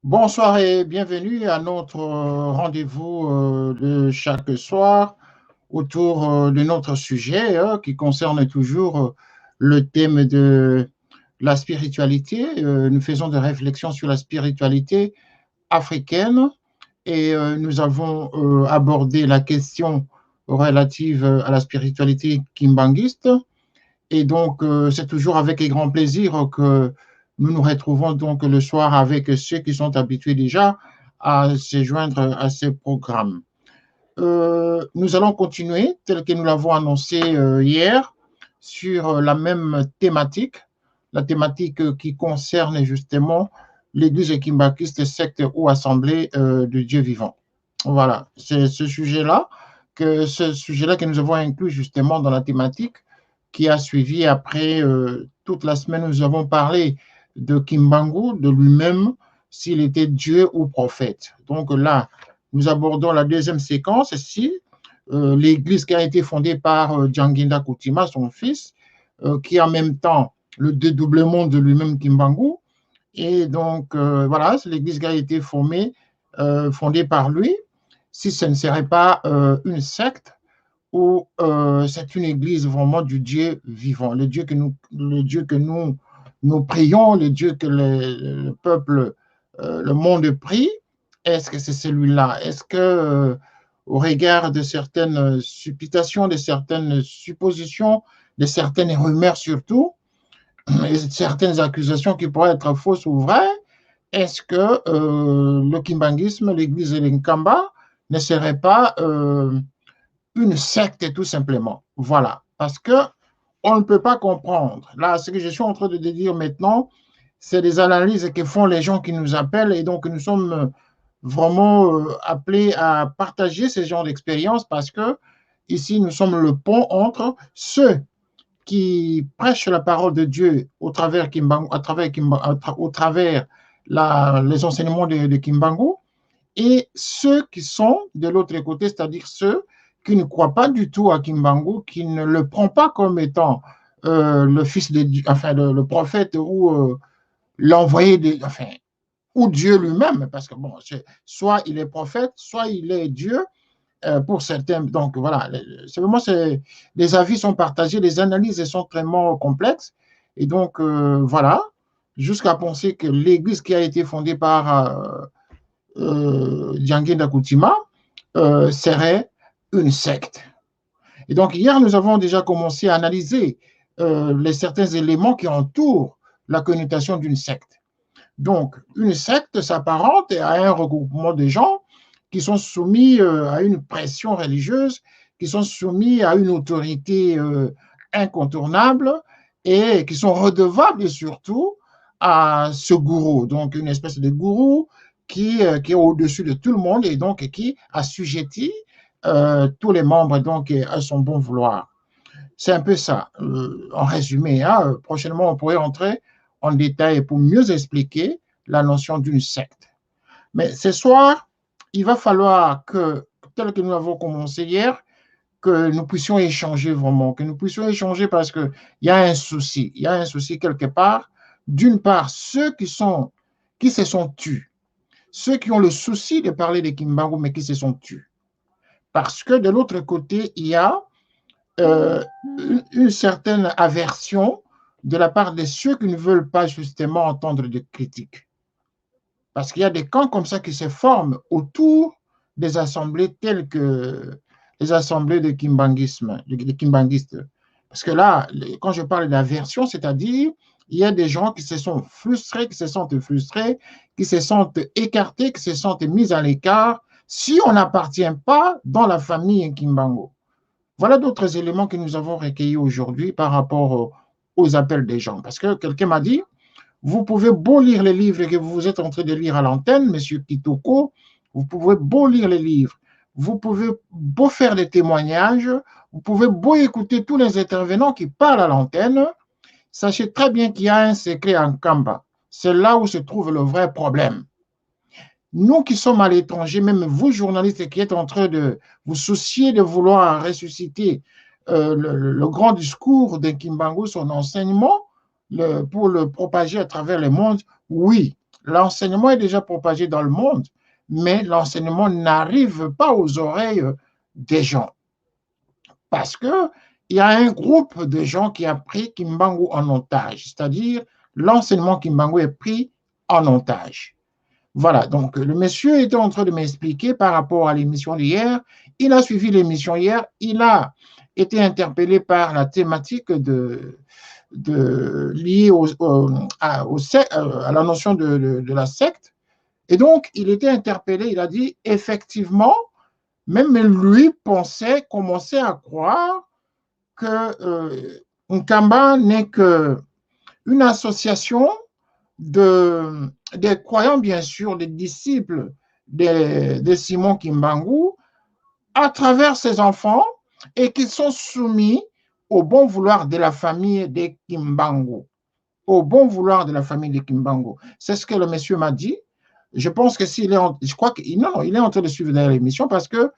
Bonsoir et bienvenue à notre rendez-vous de chaque soir autour de notre sujet qui concerne toujours le thème de la spiritualité. Nous faisons des réflexions sur la spiritualité africaine et nous avons abordé la question relative à la spiritualité kimbanguiste. Et donc, c'est toujours avec un grand plaisir que nous nous retrouvons donc le soir avec ceux qui sont habitués déjà à se joindre à ces programmes. Nous allons continuer, tel que nous l'avons annoncé hier, sur la même thématique, la thématique qui concerne justement l'Église kimbakiste, secte ou assemblée de Dieu vivant. Voilà, c'est ce sujet-là que nous avons inclus justement dans la thématique qui a suivi après toute la semaine. Nous avons parlé de Kimbangu, de lui-même, s'il était Dieu ou prophète. Donc là, nous abordons la deuxième séquence ici, l'église qui a été fondée par Djanginda Koutima, son fils, qui en même temps le dédoublement de lui-même Kimbangu. Et donc, voilà, c'est l'église qui a été fondée par lui. Si ce ne serait pas une secte, où c'est une église vraiment du Dieu vivant, le Dieu que nous prions, le Dieu que le peuple, le monde prie. Est-ce que c'est celui-là? Est-ce que, au regard de certaines supputations, de certaines suppositions, de certaines rumeurs surtout, et certaines accusations qui pourraient être fausses ou vraies, est-ce que le kimbanguisme, l'église de l'Inkamba, ne serait pas une secte tout simplement? Voilà, parce que on ne peut pas comprendre. Là, ce que je suis en train de dire maintenant, c'est des analyses que font les gens qui nous appellent et donc nous sommes vraiment appelés à partager ce genre d'expérience parce que ici, nous sommes le pont entre ceux qui prêchent la parole de Dieu au travers, au travers les enseignements de Kimbangu et ceux qui sont de l'autre côté, c'est-à-dire ceux qui ne croient pas du tout à Kimbangu, qui ne le prend pas comme étant le fils de Dieu, enfin le prophète ou l'envoyé de, enfin, ou Dieu lui-même, parce que bon, soit il est prophète, soit il est Dieu pour certains. Donc voilà, c'est vraiment les avis sont partagés, les analyses sont très complexes, et donc voilà, jusqu'à penser que l'Église qui a été fondée par Django Dakutima serait une secte. Et donc, hier, nous avons déjà commencé à analyser certains éléments qui entourent la connotation d'une secte. Donc, une secte s'apparente à un regroupement de gens qui sont soumis à une pression religieuse, qui sont soumis à une autorité incontournable et qui sont redevables surtout à ce gourou, donc une espèce de gourou qui est au-dessus de tout le monde et donc qui assujettit tous les membres donc à son bon vouloir. C'est un peu ça, en résumé. Hein. Prochainement, on pourrait entrer en détail pour mieux expliquer la notion d'une secte. Mais ce soir, il va falloir que, tel que nous avons commencé hier, que nous puissions échanger vraiment, que nous puissions échanger parce qu'il y a un souci. Il y a un souci quelque part. D'une part, ceux qui se sont tus, ceux qui ont le souci de parler de Kimbangu, mais qui se sont tus. Parce que de l'autre côté, il y a une certaine aversion de la part de ceux qui ne veulent pas justement entendre de critiques. Parce qu'il y a des camps comme ça qui se forment autour des assemblées telles que les assemblées de kimbanguisme, de kimbanguistes. Parce que là, quand je parle d'aversion, c'est-à-dire il y a des gens qui se sont frustrés, qui se sentent frustrés, qui se sentent écartés, qui se sentent mis à l'écart si on n'appartient pas dans la famille Kimbango. Voilà d'autres éléments que nous avons recueillis aujourd'hui par rapport aux appels des gens. Parce que quelqu'un m'a dit, vous pouvez beau lire les livres que vous êtes en train de lire à l'antenne, Monsieur Kitoko, vous pouvez beau lire les livres, vous pouvez beau faire des témoignages, vous pouvez beau écouter tous les intervenants qui parlent à l'antenne, sachez très bien qu'il y a un secret en Kamba. C'est là où se trouve le vrai problème. Nous qui sommes à l'étranger, même vous journalistes qui êtes en train de vous soucier de vouloir ressusciter le grand discours de Kimbangu, son enseignement, pour le propager à travers le monde, oui, l'enseignement est déjà propagé dans le monde, mais l'enseignement n'arrive pas aux oreilles des gens. Parce qu'il y a un groupe de gens qui a pris Kimbangu en otage, c'est-à-dire l'enseignement Kimbangu est pris en otage. Voilà, donc le monsieur était en train de m'expliquer par rapport à l'émission d'hier. Il a suivi l'émission hier, il a été interpellé par la thématique liée à la notion de la secte. Et donc, il était interpellé, il a dit, effectivement, même lui commençait à croire que Nkamba n'est qu'une association des croyants, bien sûr, des disciples de Simon Kimbangu, à travers ses enfants, et qui sont soumis au bon vouloir de la famille de Kimbangu. Au bon vouloir de la famille de Kimbangu. C'est ce que le monsieur m'a dit. Je pense que s'il est je crois qu'il non, il est en train de suivre l'émission parce que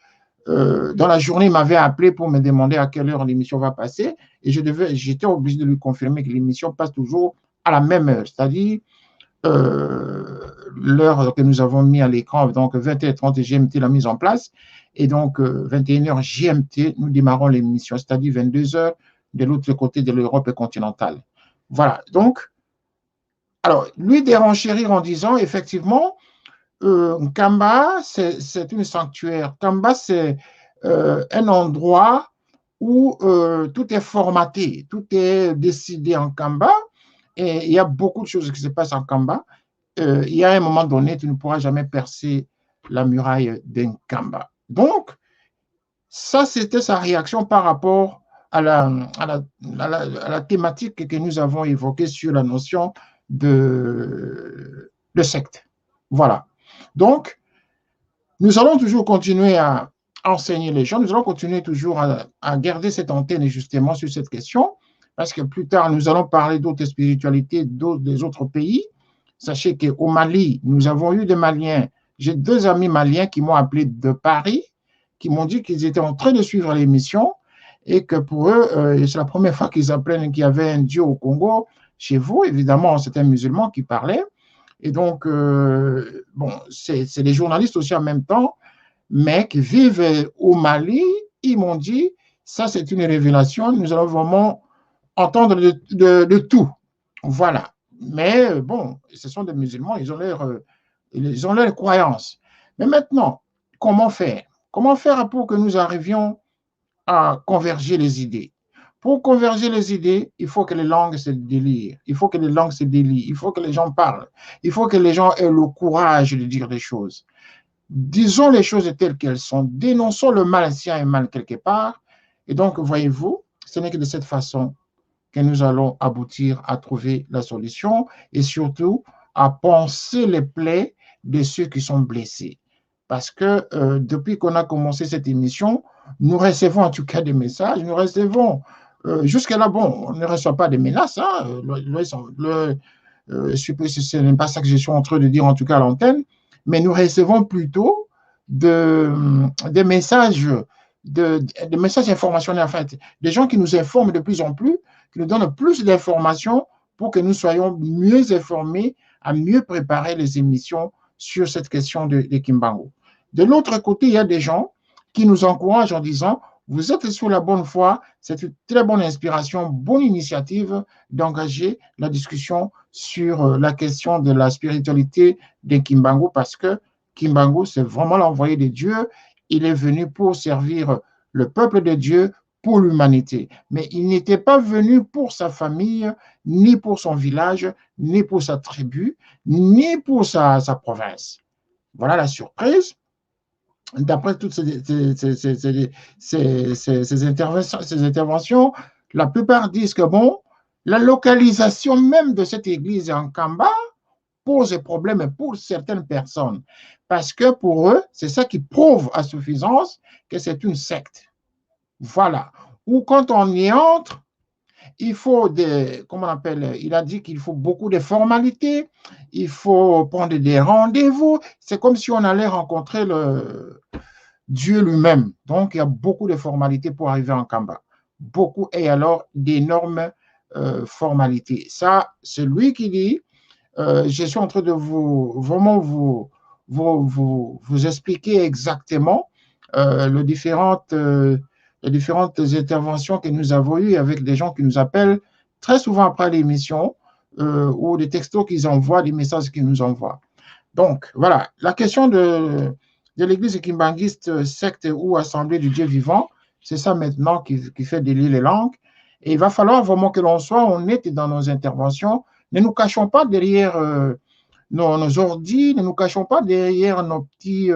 dans la journée, il m'avait appelé pour me demander à quelle heure l'émission va passer et j'étais obligé de lui confirmer que l'émission passe toujours à la même heure, c'est-à-dire l'heure que nous avons mis à l'écran, donc 20h30 GMT, la mise en place, et donc 21h GMT, nous démarrons l'émission, c'est-à-dire 22h de l'autre côté de l'Europe continentale. Voilà, donc, alors, lui dérenchérir en disant, effectivement, Nkamba, c'est une sanctuaire. Kamba, c'est un endroit où tout est formaté, tout est décidé en Kamba, et il y a beaucoup de choses qui se passent en Kamba. Il y a un moment donné, tu ne pourras jamais percer la muraille d'un Kamba. Donc, ça, c'était sa réaction par rapport à la thématique que nous avons évoquée sur la notion de secte. Voilà. Donc, nous allons toujours continuer à enseigner les gens, nous allons continuer toujours à garder cette antenne justement sur cette question, parce que plus tard, nous allons parler d'autres spiritualités des autres pays. Sachez qu'au Mali, nous avons eu des Maliens, j'ai 2 amis maliens qui m'ont appelé de Paris, qui m'ont dit qu'ils étaient en train de suivre l'émission et que pour eux, c'est la première fois qu'ils apprennent qu'il y avait un Dieu au Congo. Chez vous, évidemment, c'est un musulman qui parlait. Et donc, bon, c'est des journalistes aussi en même temps, mais qui vivent au Mali. Ils m'ont dit, ça c'est une révélation, nous allons vraiment entendre de tout. Voilà. Mais bon, ce sont des musulmans, ils ont leur croyance. Mais maintenant, comment faire? Comment faire pour que nous arrivions à converger les idées? Pour converger les idées, il faut que les langues se délient. Il faut que les langues se délient. Il faut que les gens parlent. Il faut que les gens aient le courage de dire des choses. Disons les choses telles qu'elles sont. Dénonçons le mal s'il y a un mal quelque part. Et donc, voyez-vous, ce n'est que de cette façon que nous allons aboutir à trouver la solution et surtout à panser les plaies de ceux qui sont blessés. Parce que depuis qu'on a commencé cette émission, nous recevons en tout cas des messages, nous recevons, jusqu'à là, bon, on ne reçoit pas de menaces, hein, ce n'est pas ça que je suis en train de dire en tout cas à l'antenne, mais nous recevons plutôt des messages, des messages informationnels, en fait, des gens qui nous informent de plus en plus, qui nous donnent plus d'informations pour que nous soyons mieux informés, à mieux préparer les émissions sur cette question de Kimbangu. De l'autre côté, il y a des gens qui nous encouragent en disant, vous êtes sur la bonne voie, c'est une très bonne inspiration, bonne initiative d'engager la discussion sur la question de la spiritualité de Kimbangu, parce que Kimbangu, c'est vraiment l'envoyé de Dieu. Il est venu pour servir le peuple de Dieu, pour l'humanité. Mais il n'était pas venu pour sa famille, ni pour son village, ni pour sa tribu, ni pour sa province. Voilà la surprise. D'après toutes ces interventions, la plupart disent que bon, la localisation même de cette église en Kamba pose problème pour certaines personnes. Parce que pour eux, c'est ça qui prouve à suffisance que c'est une secte. Voilà. Ou quand on y entre, il faut comment on appelle, il a dit qu'il faut beaucoup de formalités, il faut prendre des rendez-vous. C'est comme si on allait rencontrer Dieu lui-même. Donc, il y a beaucoup de formalités pour arriver en Kamba. Beaucoup, et alors d'énormes formalités. Ça, c'est lui qui dit, je suis en train de vraiment vous expliquer exactement les différentes interventions que nous avons eues avec des gens qui nous appellent très souvent après l'émission ou des textos qu'ils envoient, des messages qu'ils nous envoient. Donc, voilà, la question de l'église kimbanguiste, secte ou assemblée du Dieu vivant, c'est ça maintenant qui fait délier les langues. Et il va falloir vraiment que l'on soit honnête dans nos interventions. Ne nous cachons pas derrière nos ordi, ne nous cachons pas derrière nos petits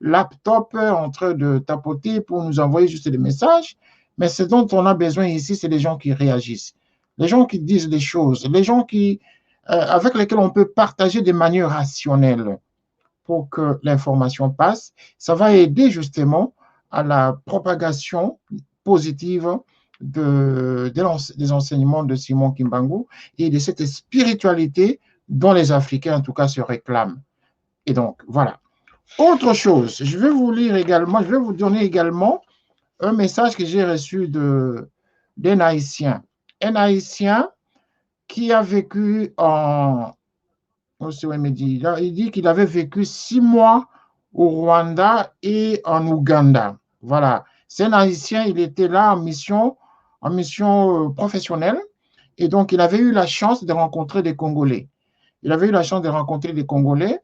laptops en train de tapoter pour nous envoyer juste des messages. Mais ce dont on a besoin ici, c'est des gens qui réagissent, les gens qui disent les choses, les gens avec lesquels on peut partager de manière rationnelle pour que l'information passe. Ça va aider justement à la propagation positive des enseignements de Simon Kimbangu et de cette spiritualité dont les Africains, en tout cas, se réclament. Et donc, voilà. Autre chose, je vais vous lire également, je vais vous donner également un message que j'ai reçu d'un Haïtien. Un Haïtien qui a vécu il dit qu'il avait vécu 6 mois au Rwanda et en Ouganda. Voilà. C'est un Haïtien, il était là en mission professionnelle. Et donc, il avait eu la chance de rencontrer des Congolais. Il avait eu la chance de rencontrer des Congolais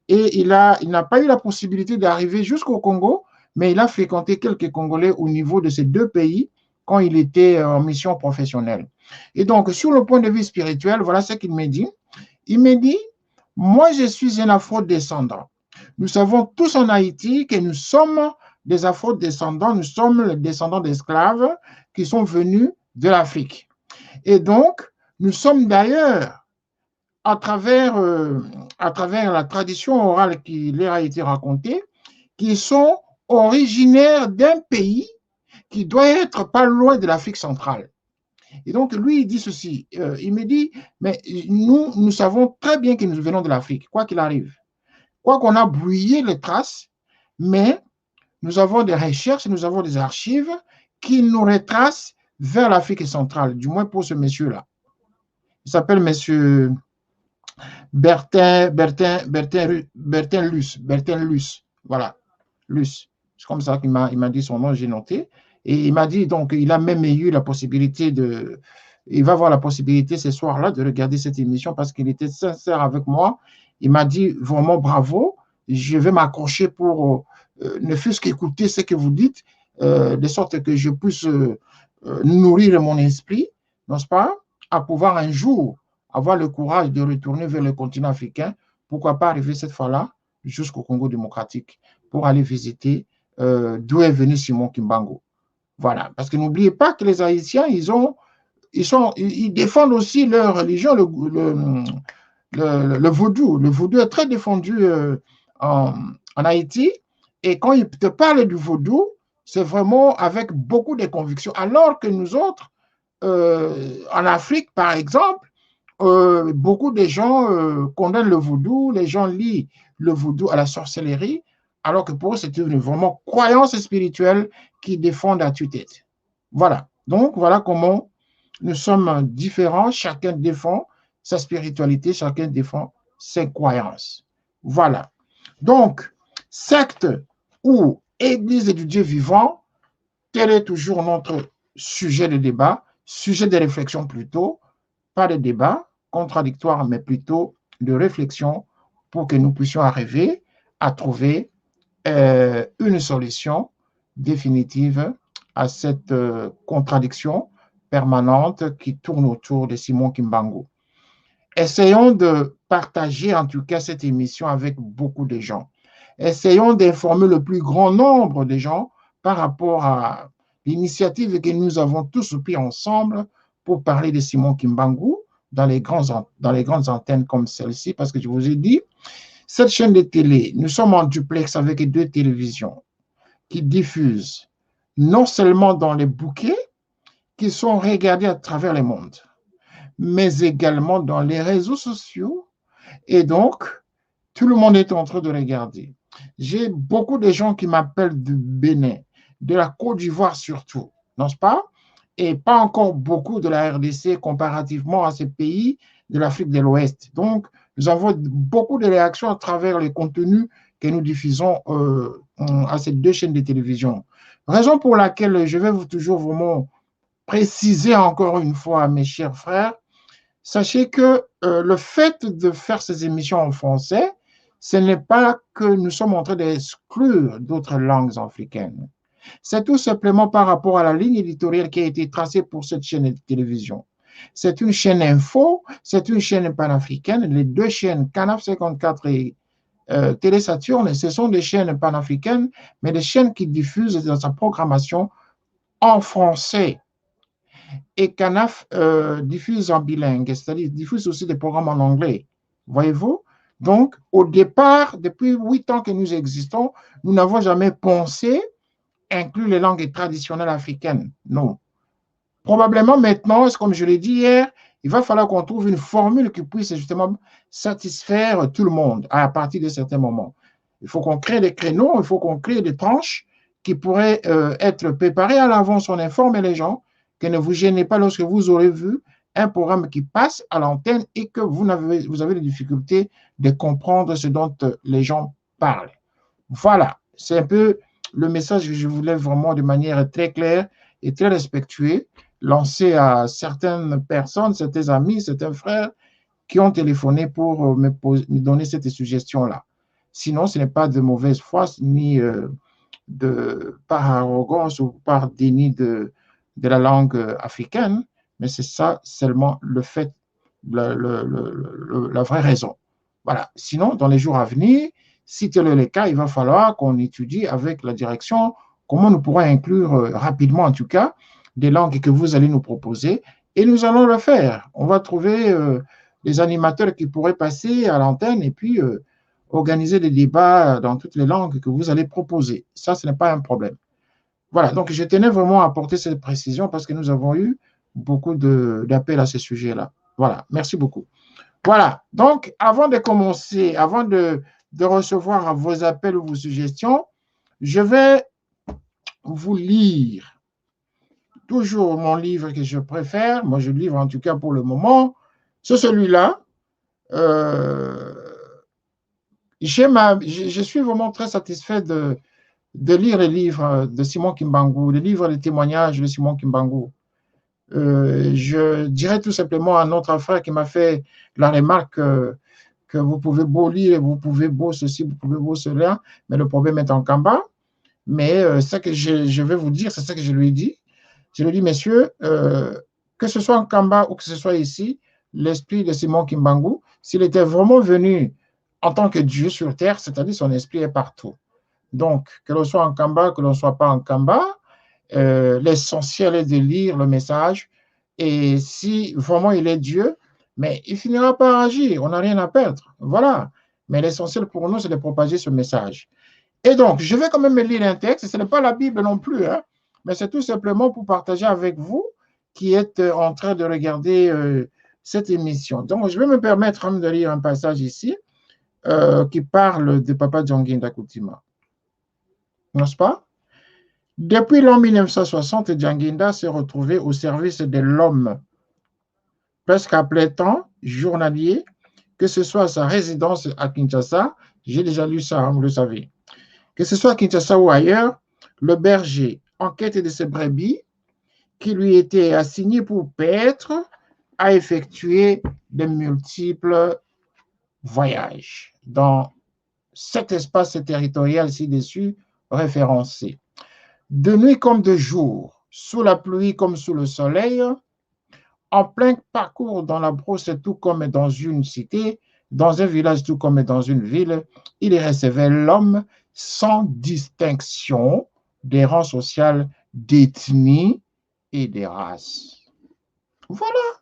et il n'a pas eu la possibilité d'arriver jusqu'au Congo, mais il a fréquenté quelques Congolais au niveau de ces deux pays quand il était en mission professionnelle. Et donc, sur le point de vue spirituel, voilà ce qu'il m'a dit. Il m'a dit, moi, je suis un afro-descendant. Nous savons tous en Haïti que nous sommes des afro-descendants, nous sommes les descendants d'esclaves qui sont venus de l'Afrique. Et donc, nous sommes d'ailleurs, à travers la tradition orale qui leur a été racontée, qui sont originaires d'un pays qui doit être pas loin de l'Afrique centrale. Et donc, lui, il dit ceci. Il me dit, mais nous savons très bien que nous venons de l'Afrique, quoi qu'il arrive. Quoi qu'on a brouillé les traces, mais nous avons des recherches, nous avons des archives qui nous retracent vers l'Afrique centrale, du moins pour ce monsieur-là. Il s'appelle monsieur Bertin Luce. Voilà, Luce. C'est comme ça qu'il m'a dit son nom, j'ai noté. Et il m'a dit, donc, il a même eu la possibilité il va avoir la possibilité ce soir-là de regarder cette émission parce qu'il était sincère avec moi. Il m'a dit vraiment bravo, je vais m'accrocher pour ne fût-ce qu'écouter ce que vous dites, de sorte que je puisse nourrir mon esprit, n'est-ce pas, à pouvoir un jour avoir le courage de retourner vers le continent africain, pourquoi pas arriver cette fois-là jusqu'au Congo démocratique pour aller visiter d'où est venu Simon Kimbangu. Voilà, parce que n'oubliez pas que les Haïtiens, ils défendent aussi leur religion, le vaudou. Le vaudou est très défendu en Haïti. Et quand ils te parlent du vaudou, c'est vraiment avec beaucoup de conviction. Alors que nous autres, en Afrique, par exemple, beaucoup de gens condamnent le vaudou, les gens lient le vaudou à la sorcellerie, alors que pour eux, c'est une vraiment croyance spirituelle qui défendent à tue-tête. Voilà. Donc, voilà comment nous sommes différents. Chacun défend sa spiritualité, chacun défend ses croyances. Voilà. Donc, secte ou église du Dieu vivant, tel est toujours notre sujet de débat, sujet de réflexion plutôt, pas de débat contradictoire, mais plutôt de réflexion pour que nous puissions arriver à trouver une solution définitive à cette contradiction permanente qui tourne autour de Simon Kimbangu. Essayons de partager en tout cas cette émission avec beaucoup de gens. Essayons d'informer le plus grand nombre de gens par rapport à l'initiative que nous avons tous pris ensemble pour parler de Simon Kimbangu dans les grandes antennes comme celle-ci, parce que je vous ai dit, cette chaîne de télé, nous sommes en duplex avec 2 télévisions qui diffusent non seulement dans les bouquets qui sont regardés à travers le monde, mais également dans les réseaux sociaux. Et donc, tout le monde est en train de regarder. J'ai beaucoup de gens qui m'appellent du Bénin, de la Côte d'Ivoire surtout, n'est-ce pas? et pas encore beaucoup de la RDC comparativement à ces pays de l'Afrique de l'Ouest. Donc, nous avons beaucoup de réactions à travers les contenus que nous diffusons à ces deux chaînes de télévision. Raison pour laquelle je vais toujours vraiment préciser encore une fois, mes chers frères, sachez que le fait de faire ces émissions en français, ce n'est pas que nous sommes en train d'exclure d'autres langues africaines. C'est tout simplement par rapport à la ligne éditoriale qui a été tracée pour cette chaîne de télévision. C'est une chaîne info, c'est une chaîne panafricaine. Les deux chaînes, Canaf 54 et Télé Saturne, ce sont des chaînes panafricaines, mais des chaînes qui diffusent dans sa programmation en français. Et Canaf diffuse en bilingue, c'est-à-dire diffuse aussi des programmes en anglais. Voyez-vous? Donc, au départ, depuis 8 ans que nous existons, nous n'avons jamais pensé inclure les langues traditionnelles africaines. Non. Probablement maintenant, comme je l'ai dit hier, il va falloir qu'on trouve une formule qui puisse justement satisfaire tout le monde à partir de certains moments. Il faut qu'on crée des créneaux, il faut qu'on crée des tranches qui pourraient être préparées à l'avance. On informe les gens que ne vous gênez pas lorsque vous aurez vu un programme qui passe à l'antenne et que vous avez des difficultés de comprendre ce dont les gens parlent. Voilà, c'est un peu le message que je voulais vraiment de manière très claire et très respectueuse lancer à certaines personnes, certains amis, certains frères qui ont téléphoné pour me donner cette suggestion-là. Sinon, ce n'est pas de mauvaise foi ni par arrogance ou par déni de la langue africaine, mais c'est ça seulement le fait, la vraie raison. Voilà. Sinon, dans les jours à venir, si tel est le cas, il va falloir qu'on étudie avec la direction comment nous pourrons inclure rapidement, en tout cas, des langues que vous allez nous proposer, et nous allons le faire. On va trouver des animateurs qui pourraient passer à l'antenne et puis organiser des débats dans toutes les langues que vous allez proposer. Ça, ce n'est pas un problème. Voilà, donc je tenais vraiment à apporter cette précision parce que nous avons eu beaucoup d'appels à ce sujet-là. Voilà, merci beaucoup. Voilà, donc avant de commencer, avant de recevoir vos appels ou vos suggestions, je vais vous lire toujours mon livre que je préfère. Moi, je livre en tout cas pour le moment. C'est celui-là. Je suis vraiment très satisfait de lire les livres de Simon Kimbangu, les livres de témoignages de Simon Kimbangu. Je dirais tout simplement à notre frère qui m'a fait la remarque que vous pouvez beau lire, vous pouvez beau ceci, vous pouvez beau cela, mais le problème est en Kamba. Mais ce que je vais vous dire, c'est ce que je lui ai dit. Je lui ai dit, messieurs, que ce soit en Kamba ou que ce soit ici, l'esprit de Simon Kimbangu, s'il était vraiment venu en tant que Dieu sur terre, c'est-à-dire son esprit est partout. Donc, que l'on soit en Kamba, que l'on ne soit pas en Kamba, l'essentiel est de lire le message. Et si vraiment il est Dieu, mais il finira par agir. On n'a rien à perdre. Voilà. Mais l'essentiel pour nous, c'est de propager ce message. Et donc, je vais quand même lire un texte. Ce n'est pas la Bible non plus, hein, mais c'est tout simplement pour partager avec vous qui êtes en train de regarder cette émission. Donc, je vais me permettre de lire un passage ici qui parle de Papa Djanginda Koutima. N'est-ce pas? Depuis l'an 1960, Djanginda s'est retrouvé au service de l'homme, presque à plein temps, journalier, que ce soit à sa résidence à Kinshasa, j'ai déjà lu ça, hein, vous le savez, que ce soit à Kinshasa ou ailleurs, le berger, en quête de ses brebis, qui lui était assigné pour paître, a effectué de multiples voyages dans cet espace territorial ci-dessus référencé. De nuit comme de jour, sous la pluie comme sous le soleil, en plein parcours dans la brousse tout comme dans une cité, dans un village tout comme dans une ville, il recevait l'homme sans distinction des rangs sociaux, d'ethnie et des races. Voilà.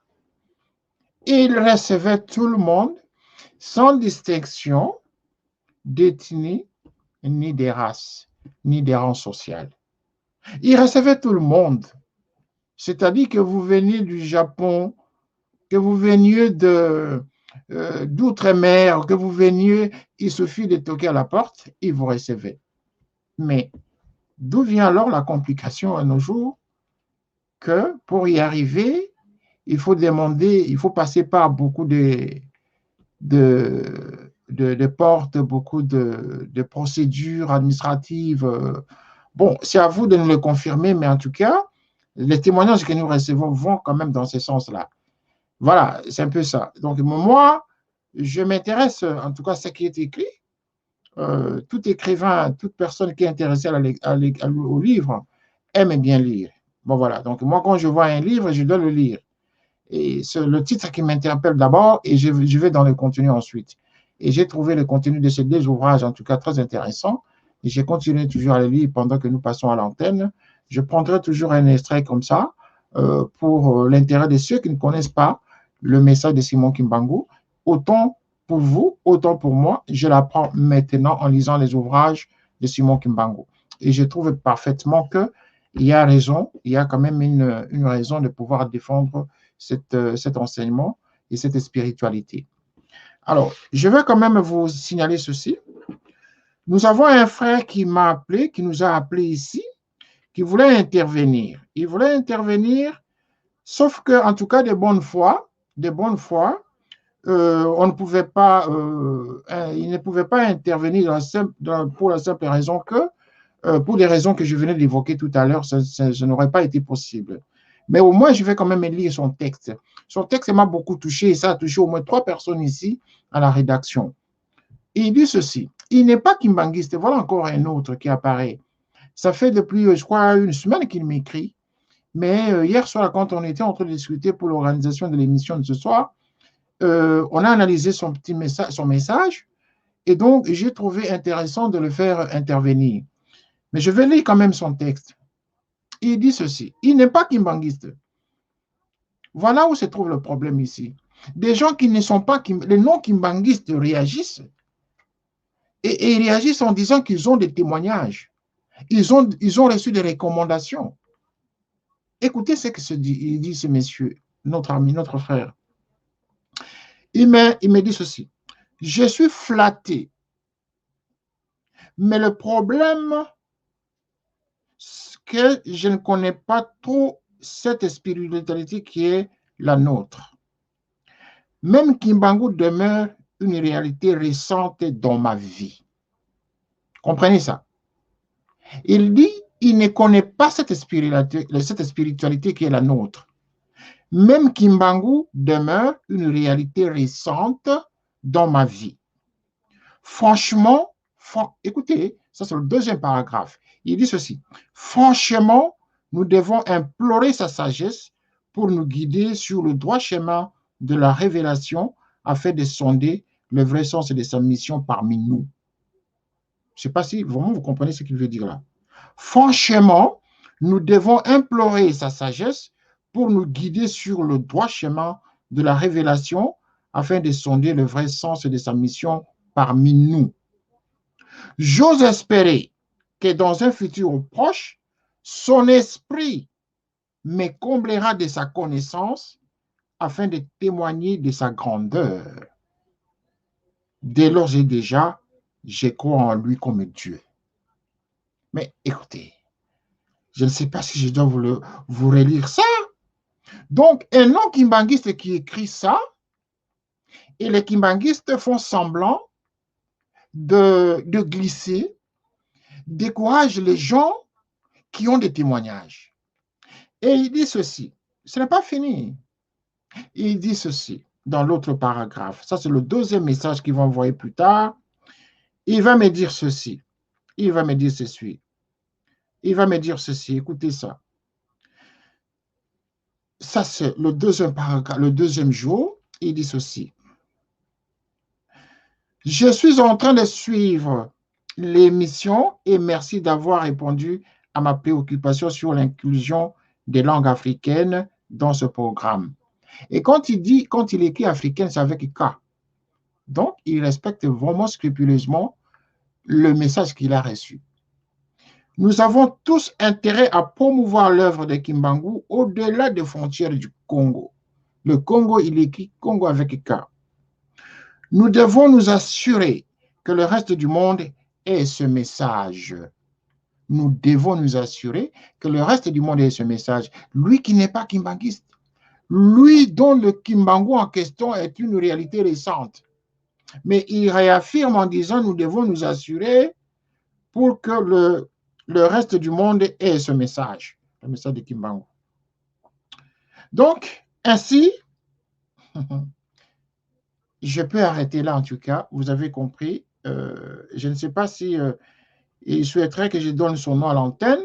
Il recevait tout le monde sans distinction d'ethnie, ni des races, ni des rangs sociaux. Il recevait tout le monde. C'est-à-dire que vous veniez du Japon, que vous veniez d'outre-mer, que vous veniez, il suffit de toquer à la porte, il vous recevait. Mais d'où vient alors la complication à nos jours? que pour y arriver, il faut demander, il faut passer par beaucoup de portes, beaucoup de procédures administratives. Bon, c'est à vous de nous le confirmer, mais en tout cas, les témoignages que nous recevons vont quand même dans ce sens-là. Voilà, c'est un peu ça. Donc, moi, je m'intéresse, en tout cas, à ce qui est écrit. Tout écrivain, toute personne qui est intéressée au livre aime bien lire. Bon, voilà. Donc, moi, quand je vois un livre, je dois le lire. Et c'est le titre qui m'interpelle d'abord et je vais dans le contenu ensuite. Et j'ai trouvé le contenu de ces deux ouvrages, en tout cas, très intéressant. Et j'ai continué toujours à le lire pendant que nous passons à l'antenne. Je prendrai toujours un extrait comme ça pour l'intérêt de ceux qui ne connaissent pas le message de Simon Kimbangu. Autant pour vous, autant pour moi, je l'apprends maintenant en lisant les ouvrages de Simon Kimbangu. Et je trouve parfaitement qu'il y a raison, il y a quand même une raison de pouvoir défendre cet enseignement et cette spiritualité. Alors, je vais quand même vous signaler ceci. Nous avons un frère qui m'a appelé, qui nous a appelé ici, qui voulait intervenir. Il voulait intervenir, sauf que, en tout cas, de bonne foi, on ne pouvait pas, il ne pouvait pas intervenir pour la simple raison que, pour les raisons que je venais d'évoquer tout à l'heure, ça n'aurait pas été possible. Mais au moins, je vais quand même lire son texte. Son texte m'a beaucoup touché et ça a touché au moins 3 personnes ici à la rédaction. Et il dit ceci, il n'est pas kimbanguiste, voilà encore un autre qui apparaît. Ça fait depuis, je crois, une semaine qu'il m'écrit, mais hier soir, quand on était en train de discuter pour l'organisation de l'émission de ce soir, on a analysé son petit message, son message, et donc j'ai trouvé intéressant de le faire intervenir. Mais je vais lire quand même son texte. Il dit ceci, il n'est pas kimbanguiste. Voilà où se trouve le problème ici. Des gens qui ne sont pas, les non-kimbanguistes réagissent et ils réagissent en disant qu'ils ont des témoignages. Ils ont reçu des recommandations. Écoutez ce que il dit ce monsieur, notre ami, notre frère. Il me dit ceci. Je suis flatté, mais le problème, c'est que je ne connais pas trop cette spiritualité qui est la nôtre. Même Kimbangu demeure une réalité récente dans ma vie. Comprenez ça? Il dit, il ne connaît pas cette spiritualité qui est la nôtre. Même Kimbangu demeure une réalité récente dans ma vie. Franchement, écoutez, ça c'est le deuxième paragraphe. Il dit ceci. Franchement, nous devons implorer sa sagesse pour nous guider sur le droit chemin de la révélation afin de sonder le vrai sens de sa mission parmi nous. Je ne sais pas si vraiment vous comprenez ce qu'il veut dire là. Franchement, nous devons implorer sa sagesse pour nous guider sur le droit chemin de la révélation afin de sonder le vrai sens de sa mission parmi nous. J'ose espérer que dans un futur proche, son esprit me comblera de sa connaissance afin de témoigner de sa grandeur. Dès lors et déjà, je crois en lui comme Dieu. Mais écoutez, je ne sais pas si je dois vous relire ça. Donc, un non-kimbanguiste qui écrit ça, et les kimbanguistes font semblant de glisser, découragent les gens qui ont des témoignages. Et il dit ceci, ce n'est pas fini. Il dit ceci dans l'autre paragraphe. Ça, c'est le deuxième message qu'il va envoyer plus tard. Il va me dire ceci. Il va me dire ceci. Il va me dire ceci. Écoutez ça. Ça, c'est le deuxième paragraphe, le deuxième jour. Il dit ceci. Je suis en train de suivre l'émission et merci d'avoir répondu à ma préoccupation sur l'inclusion des langues africaines dans ce programme. Et quand il écrit africaine, c'est avec K. Donc, il respecte vraiment scrupuleusement le message qu'il a reçu. Nous avons tous intérêt à promouvoir l'œuvre de Kimbangu au-delà des frontières du Congo. Le Congo, il écrit Congo avec K. Nous devons nous assurer que le reste du monde ait ce message. nous devons nous assurer que le reste du monde ait ce message. Lui qui n'est pas kimbanguiste, lui dont le kimbangu en question est une réalité récente. Mais il réaffirme en disant nous devons nous assurer pour que le reste du monde ait ce message, le message de kimbangu. Donc, ainsi, je peux arrêter là en tout cas, vous avez compris. Je ne sais pas si il souhaiterait que je donne son nom à l'antenne,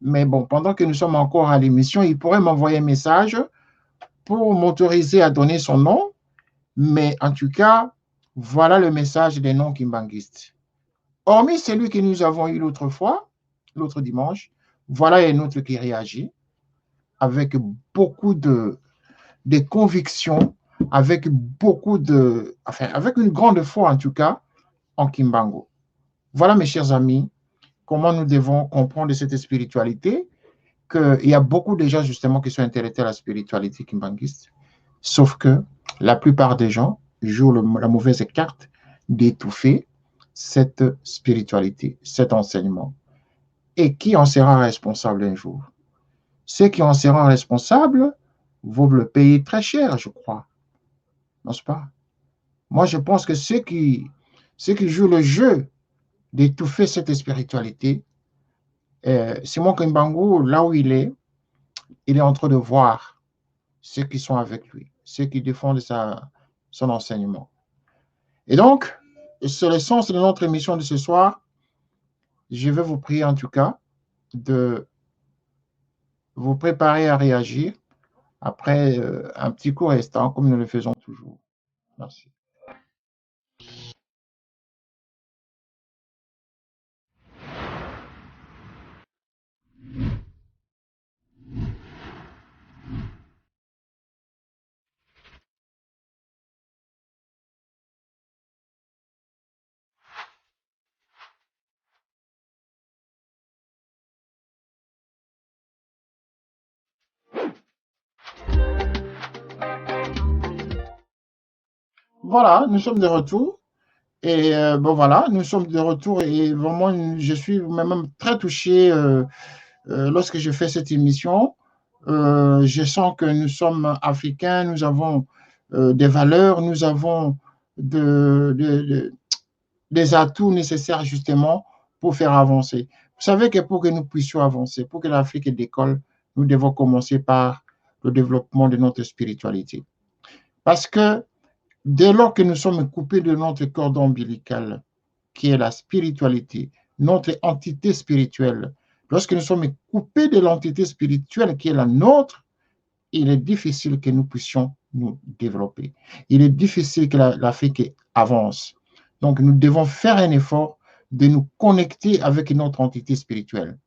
mais bon, pendant que nous sommes encore à l'émission, il pourrait m'envoyer un message pour m'autoriser à donner son nom, mais en tout cas, voilà le message des non-kimbanguistes. Hormis celui que nous avons eu l'autre fois, l'autre dimanche, voilà un autre qui réagit avec beaucoup de convictions, avec beaucoup de, enfin, avec une grande foi en tout cas, en Kimbangu. Voilà, mes chers amis, comment nous devons comprendre cette spiritualité, qu'il y a beaucoup de gens justement qui sont intéressés à la spiritualité kimbanguiste, sauf que la plupart des gens jouent la mauvaise carte d'étouffer cette spiritualité, cet enseignement. Et qui en sera responsable un jour? Ceux qui en seront responsables vont le payer très cher, je crois. N'est-ce pas? Moi, je pense que ceux qui jouent le jeu d'étouffer cette spiritualité, Simon Kimbangu, là où il est en train de voir ceux qui sont avec lui, ceux qui défendent son enseignement. Et donc, c'est le sens de notre émission de ce soir. Je vais vous prier en tout cas de vous préparer à réagir après un petit court instant, comme nous le faisons toujours. Merci. Voilà, nous sommes de retour. Et bon, voilà, nous sommes de retour et vraiment, je suis même très touché lorsque je fais cette émission. Je sens que nous sommes africains, nous avons des valeurs, nous avons des atouts nécessaires justement pour faire avancer. Vous savez que pour que nous puissions avancer, pour que l'Afrique décolle, nous devons commencer par le développement de notre spiritualité. Parce que dès lors que nous sommes coupés de notre cordon ombilical, qui est la spiritualité, notre entité spirituelle, lorsque nous sommes coupés de l'entité spirituelle qui est la nôtre, il est difficile que nous puissions nous développer. Il est difficile que l'Afrique avance. Donc, nous devons faire un effort de nous connecter avec notre entité spirituelle.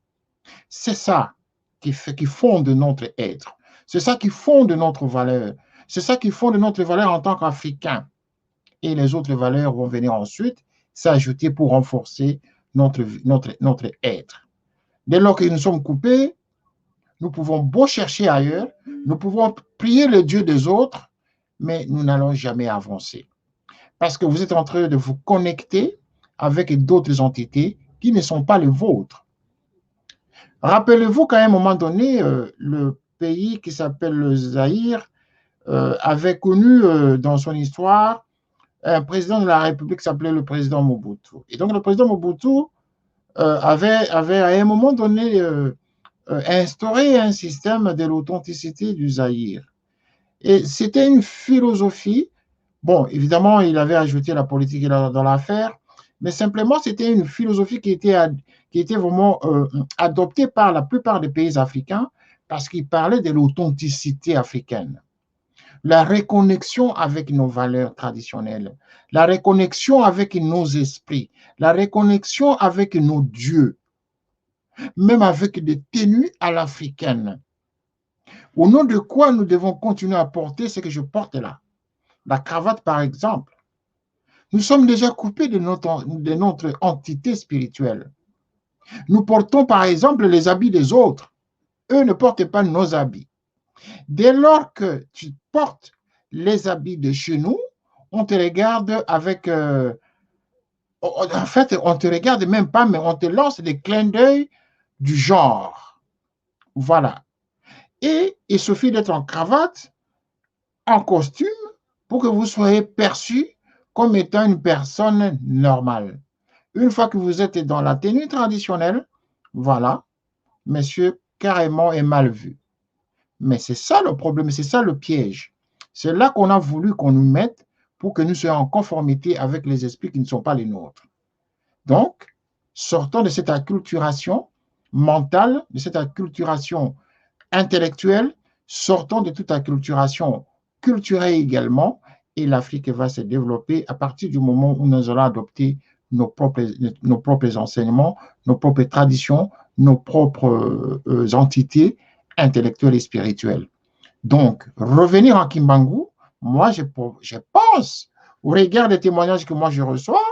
C'est ça qui fonde notre être. C'est ça qui fonde notre valeur. C'est ça qui fonde notre valeur en tant qu'Africain. Et les autres valeurs vont venir ensuite s'ajouter pour renforcer notre être. Dès lors que nous sommes coupés, nous pouvons beau chercher ailleurs, nous pouvons prier le Dieu des autres, mais nous n'allons jamais avancer. Parce que vous êtes en train de vous connecter avec d'autres entités qui ne sont pas les vôtres. Rappelez-vous qu'à un moment donné, le pays qui s'appelle le Zaïre avait connu dans son histoire un président de la République qui s'appelait le président Mobutu. Et donc le président Mobutu avait à un moment donné instauré un système de l'authenticité du Zaïre. Et c'était une philosophie. Bon, évidemment, il avait ajouté la politique dans l'affaire, mais simplement, c'était une philosophie qui était vraiment adoptée par la plupart des pays africains parce qu'il parlait de l'authenticité africaine. La reconnexion avec nos valeurs traditionnelles, la reconnexion avec nos esprits, la reconnexion avec nos dieux, même avec des tenues à l'africaine. Au nom de quoi nous devons continuer à porter ce que je porte là? La cravate, par exemple. Nous sommes déjà coupés de notre entité spirituelle. Nous portons, par exemple, les habits des autres. Eux ne portent pas nos habits. Dès lors que tu portes les habits de chez nous, on te regarde avec En fait, on ne te regarde même pas, mais on te lance des clins d'œil du genre. Voilà. Et il suffit d'être en cravate, en costume, pour que vous soyez perçu comme étant une personne normale. Une fois que vous êtes dans la tenue traditionnelle, voilà, monsieur, carrément est mal vu. Mais c'est ça le problème, c'est ça le piège. C'est là qu'on a voulu qu'on nous mette pour que nous soyons en conformité avec les esprits qui ne sont pas les nôtres. Donc, sortons de cette acculturation mentale, de cette acculturation intellectuelle, sortons de toute acculturation culturelle également, et l'Afrique va se développer à partir du moment où nous allons adopter nos propres enseignements, nos propres traditions, nos propres entités intellectuelles et spirituelles. Donc, revenir en Kimbangu, moi, je pense, au regard des témoignages que moi je reçois,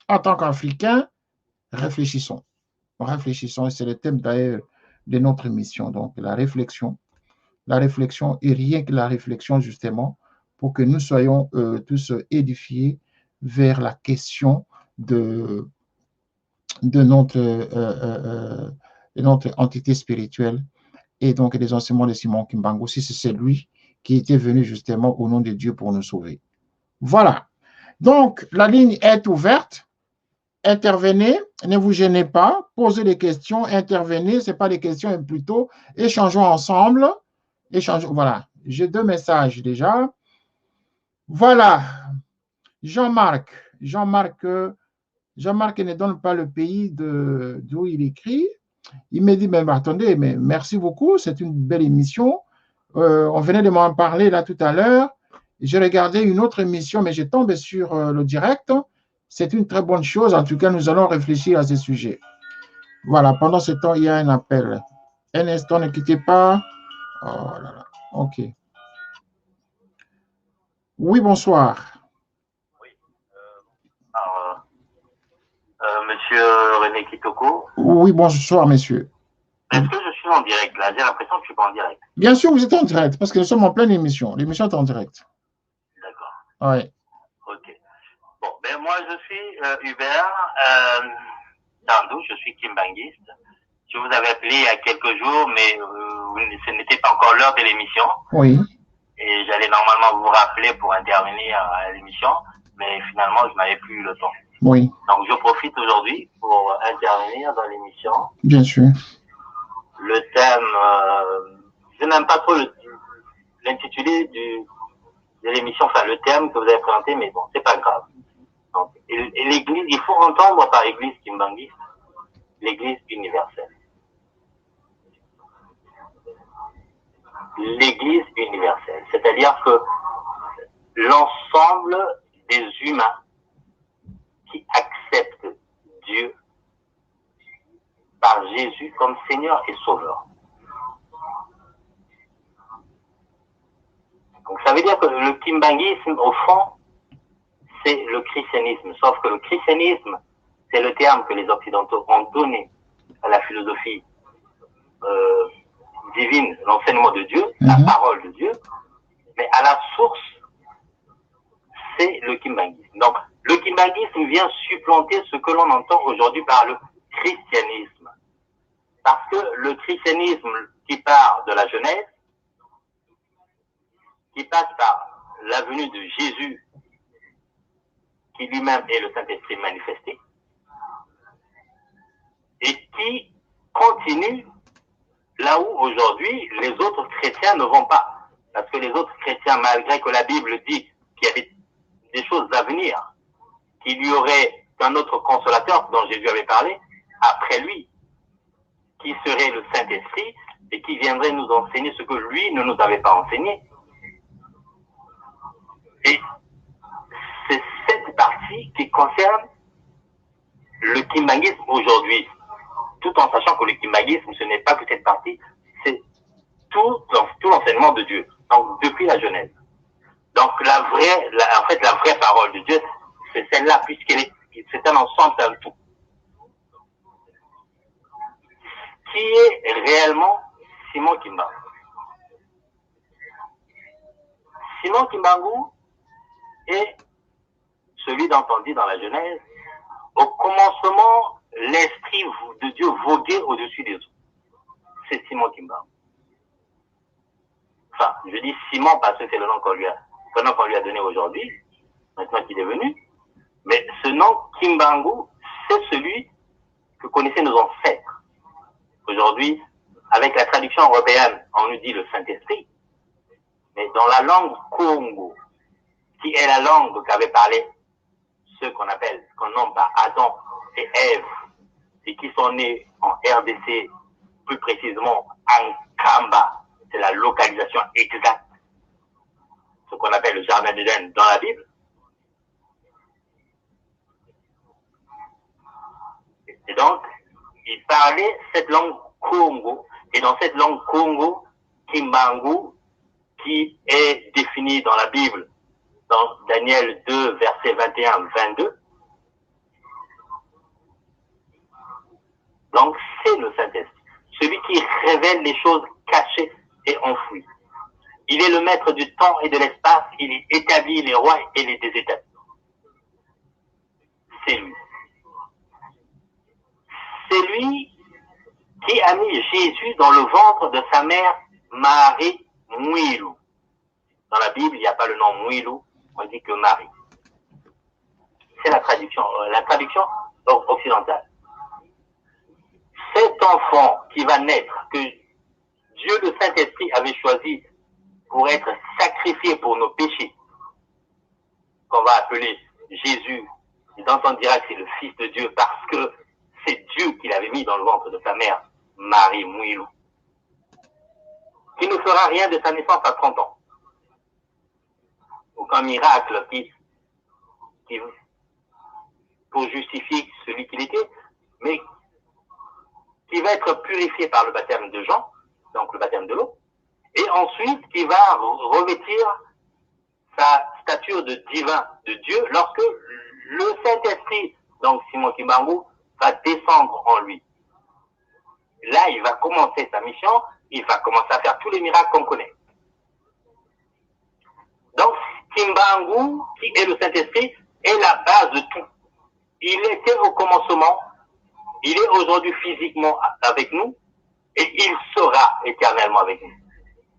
en tant qu'Africain, réfléchissons. Réfléchissons, et c'est le thème d'ailleurs de notre émission. Donc, la réflexion et rien que la réflexion, justement, pour que nous soyons tous édifiés vers la question de notre entité spirituelle et donc des enseignements de Simon Kimbangu, si c'est lui qui était venu justement au nom de Dieu pour nous sauver. Voilà. Donc, la ligne est ouverte. Intervenez, ne vous gênez pas, posez des questions, intervenez, ce n'est pas des questions, mais plutôt échangeons ensemble. Voilà, j'ai 2 messages déjà. Voilà, Jean-Marc. Jean-Marc ne donne pas le pays d'où il écrit. Il me dit, mais attendez, mais merci beaucoup, c'est une belle émission. On venait de m'en parler là tout à l'heure. J'ai regardé une autre émission, mais j'ai tombé sur le direct. C'est une très bonne chose. En tout cas, nous allons réfléchir à ce sujet. Voilà, pendant ce temps, il y a un appel. Un instant, ne quittez pas. Oh là là, OK. Oui, bonsoir. Oui. Alors, Monsieur René Kitoko. Oui, bonsoir, messieurs. Est-ce que je suis en direct là? J'ai l'impression que je ne suis pas en direct. Bien sûr, vous êtes en direct, parce que nous sommes en pleine émission. L'émission est en direct. D'accord. Oui. Ok. Bon, ben moi je suis Hubert Dandou, je suis kimbanguiste. Je vous avais appelé il y a quelques jours, mais ce n'était pas encore l'heure de l'émission. Oui. Et j'allais normalement vous rappeler pour intervenir à l'émission, mais finalement je n'avais plus eu le temps. Oui. Donc je profite aujourd'hui pour intervenir dans l'émission. Bien sûr. Le thème, je n'aime pas trop l'intitulé de l'émission, enfin le thème que vous avez présenté, mais bon, c'est pas grave. Donc, et l'église, il faut entendre par église kimbanguiste, l'église universelle. L'église universelle, c'est-à-dire que l'ensemble des humains qui acceptent Dieu par Jésus comme Seigneur et Sauveur. Donc ça veut dire que le kimbanguisme, au fond, c'est le christianisme. Sauf que le christianisme, c'est le terme que les Occidentaux ont donné à la philosophie divine, l'enseignement de Dieu, la parole de Dieu. Mais à la source, c'est le kimbanguisme. Donc, le kimbanguisme vient supplanter ce que l'on entend aujourd'hui par le christianisme. Parce que le christianisme qui part de la Genèse, qui passe par la venue de Jésus, qui lui-même est le Saint-Esprit manifesté, et qui continue là où aujourd'hui les autres chrétiens ne vont pas. Parce que les autres chrétiens, malgré que la Bible dit qu'il y avait des choses à venir, qu'il y aurait un autre consolateur dont Jésus avait parlé, après lui, qui serait le Saint-Esprit et qui viendrait nous enseigner ce que lui ne nous avait pas enseigné. Et c'est cette partie qui concerne le kimbanguisme aujourd'hui, tout en sachant que le kimbanguisme, ce n'est pas que cette partie, c'est tout l'enseignement de Dieu, donc depuis la Genèse. Donc la vraie parole de Dieu, c'est celle-là, c'est un ensemble, c'est un tout. Qui est réellement Simon Kimbangu? Simon Kimbangu est celui dont on dit dans la Genèse, au commencement, l'Esprit de Dieu voguait au-dessus des eaux. C'est Simon Kimbangu. Enfin, je dis Simon parce que c'est le nom qu'on lui a donné aujourd'hui, maintenant qu'il est venu. Mais ce nom Kimbangu, c'est celui que connaissaient nos ancêtres. Aujourd'hui, avec la traduction européenne, on nous dit le Saint-Esprit. Mais dans la langue Congo, qui est la langue qu'avaient parlé ceux qu'on nomme par Adam et Ève, et qui sont nés en RDC, plus précisément en Kamba, c'est la localisation exacte, ce qu'on appelle le jardin d'Éden dans la Bible. Et donc, ils parlaient cette langue Congo, et dans cette langue Congo, Kimbangu, qui est définie dans la Bible, dans Daniel 2, versets 21-22. Donc, c'est le Saint-Esprit, celui qui révèle les choses cachées et enfouies. Il est le maître du temps et de l'espace, il établit les rois et les désétablit. C'est lui. C'est lui qui a mis Jésus dans le ventre de sa mère Marie Mouilou. Dans la Bible, il n'y a pas le nom Mouilou, on dit que Marie. C'est la traduction occidentale. Cet enfant qui va naître, que Dieu le Saint-Esprit avait choisi pour être sacrifié pour nos péchés, qu'on va appeler Jésus, et dont on dira que c'est le Fils de Dieu parce que c'est Dieu qui l'avait mis dans le ventre de sa mère, Marie Mouilou, qui ne fera rien de sa naissance à 30 ans. Aucun miracle qui pour justifier celui qu'il était, mais qui va être purifié par le baptême de Jean, donc le baptême de l'eau, et ensuite qui va revêtir sa stature de divin de Dieu lorsque le Saint-Esprit, donc Simon Kimbangu, va descendre en lui. Là, il va commencer sa mission, il va commencer à faire tous les miracles qu'on connaît. Donc, Kimbangu, qui est le Saint-Esprit, est la base de tout. Il était au commencement, il est aujourd'hui physiquement avec nous, et il sera éternellement avec nous.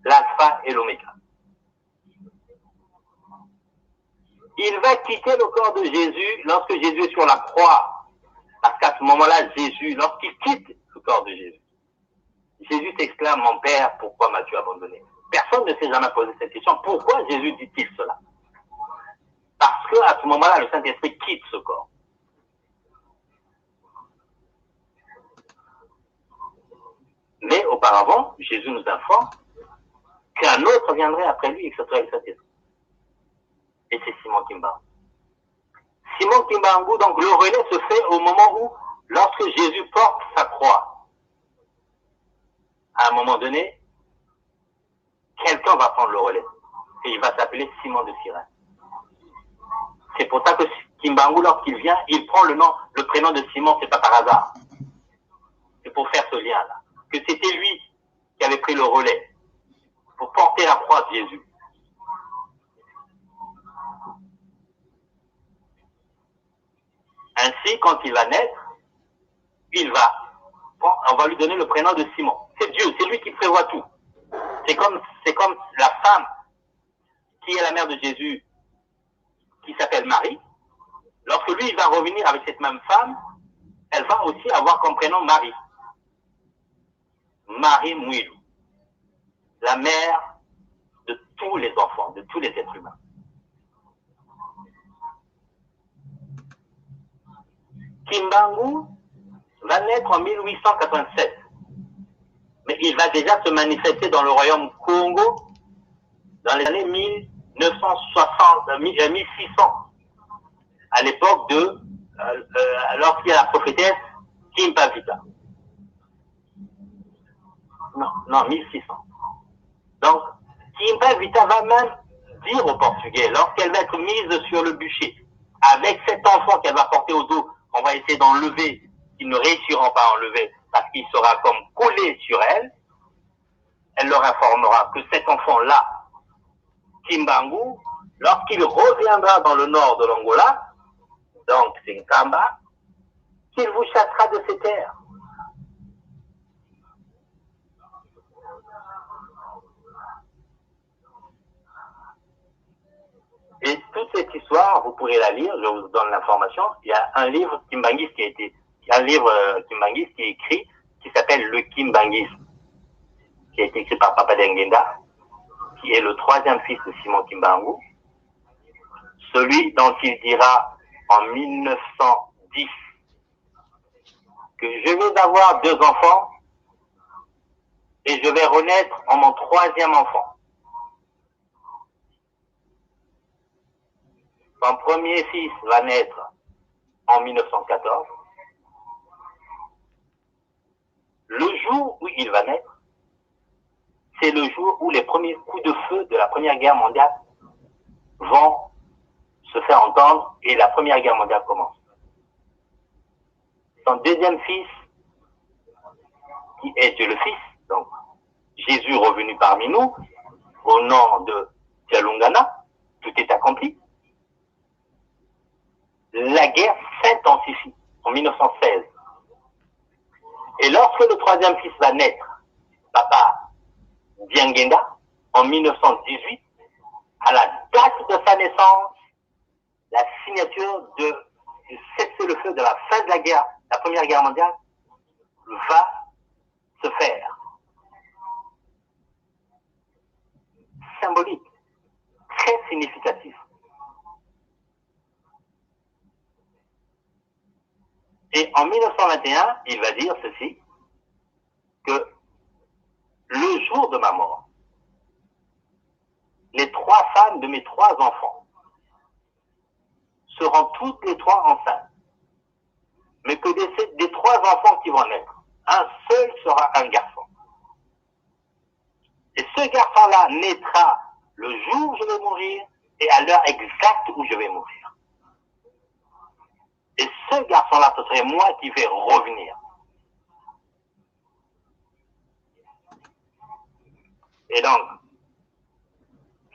L'alpha et l'oméga. Il va quitter le corps de Jésus lorsque Jésus est sur la croix. Parce qu'à ce moment-là, Jésus, lorsqu'il quitte le corps de Jésus, Jésus s'exclame, mon Père, pourquoi m'as-tu abandonné? Personne ne s'est jamais posé cette question. Pourquoi Jésus dit-il cela? Parce qu'à ce moment-là, le Saint-Esprit quitte ce corps. Mais auparavant, Jésus nous informe qu'un autre viendrait après lui, et que ce serait le Saint-Esprit. Et c'est Simon Kimbangu. Simon Kimbangu, donc le relais se fait au moment où, lorsque Jésus porte sa croix, à un moment donné, quelqu'un va prendre le relais. Et il va s'appeler Simon de Cyrène. C'est pour ça que Kimbangu, lorsqu'il vient, il prend le prénom de Simon, c'est pas par hasard. C'est pour faire ce lien-là. Que c'était lui qui avait pris le relais pour porter la croix de Jésus. Ainsi, quand il va naître, on va lui donner le prénom de Simon. C'est Dieu, c'est lui qui prévoit tout. C'est comme la femme qui est la mère de Jésus, qui s'appelle Marie. Lorsque lui, il va revenir avec cette même femme, elle va aussi avoir comme prénom Marie. Marie Mouilou, la mère de tous les enfants, de tous les êtres humains. Kimbangu va naître en 1887, mais il va déjà se manifester dans le royaume Congo dans les années 1600, à l'époque de, lorsqu'il y a la prophétesse Kimpavita. Non, 1600. Donc, Kimpavita va même dire aux Portugais, lorsqu'elle va être mise sur le bûcher, avec cet enfant qu'elle va porter au dos, on va essayer d'enlever, ils ne réussiront pas à enlever, parce qu'il sera comme collé sur elle, elle leur informera que cet enfant-là, Kimbangu, lorsqu'il reviendra dans le nord de l'Angola, donc c'est Nkamba, qu'il vous chassera de ces terres. Et toute cette histoire, vous pourrez la lire, je vous donne l'information. Il y a un livre Kimbangis qui est écrit, qui s'appelle Le Kimbangisme, qui a été écrit par Papa Dengenda, qui est le troisième fils de Simon Kimbangu, celui dont il dira en 1910 que je vais avoir 2 enfants et je vais renaître en mon 3e enfant. Son premier fils va naître en 1914. Le jour où il va naître, c'est le jour où les premiers coups de feu de la Première Guerre mondiale vont se faire entendre et la Première Guerre mondiale commence. Son deuxième fils, qui est Dieu le Fils, donc Jésus revenu parmi nous, au nom de Tialungana, tout est accompli. La guerre s'intensifie en 1916. Et lorsque le troisième fils va naître, Papa Diangenda, en 1918, à la date de sa naissance, la signature du cessez-le-feu de la fin de la guerre, la Première Guerre mondiale, va se faire. Symbolique, très significatif. Et en 1921, il va dire ceci, que le jour de ma mort, les 3 femmes de mes 3 enfants seront toutes les 3 enceintes. Mais que des 3 enfants qui vont naître, un seul sera un garçon. Et ce garçon-là naîtra le jour où je vais mourir et à l'heure exacte où je vais mourir. Et ce garçon-là, ce serait moi qui vais revenir. Et donc,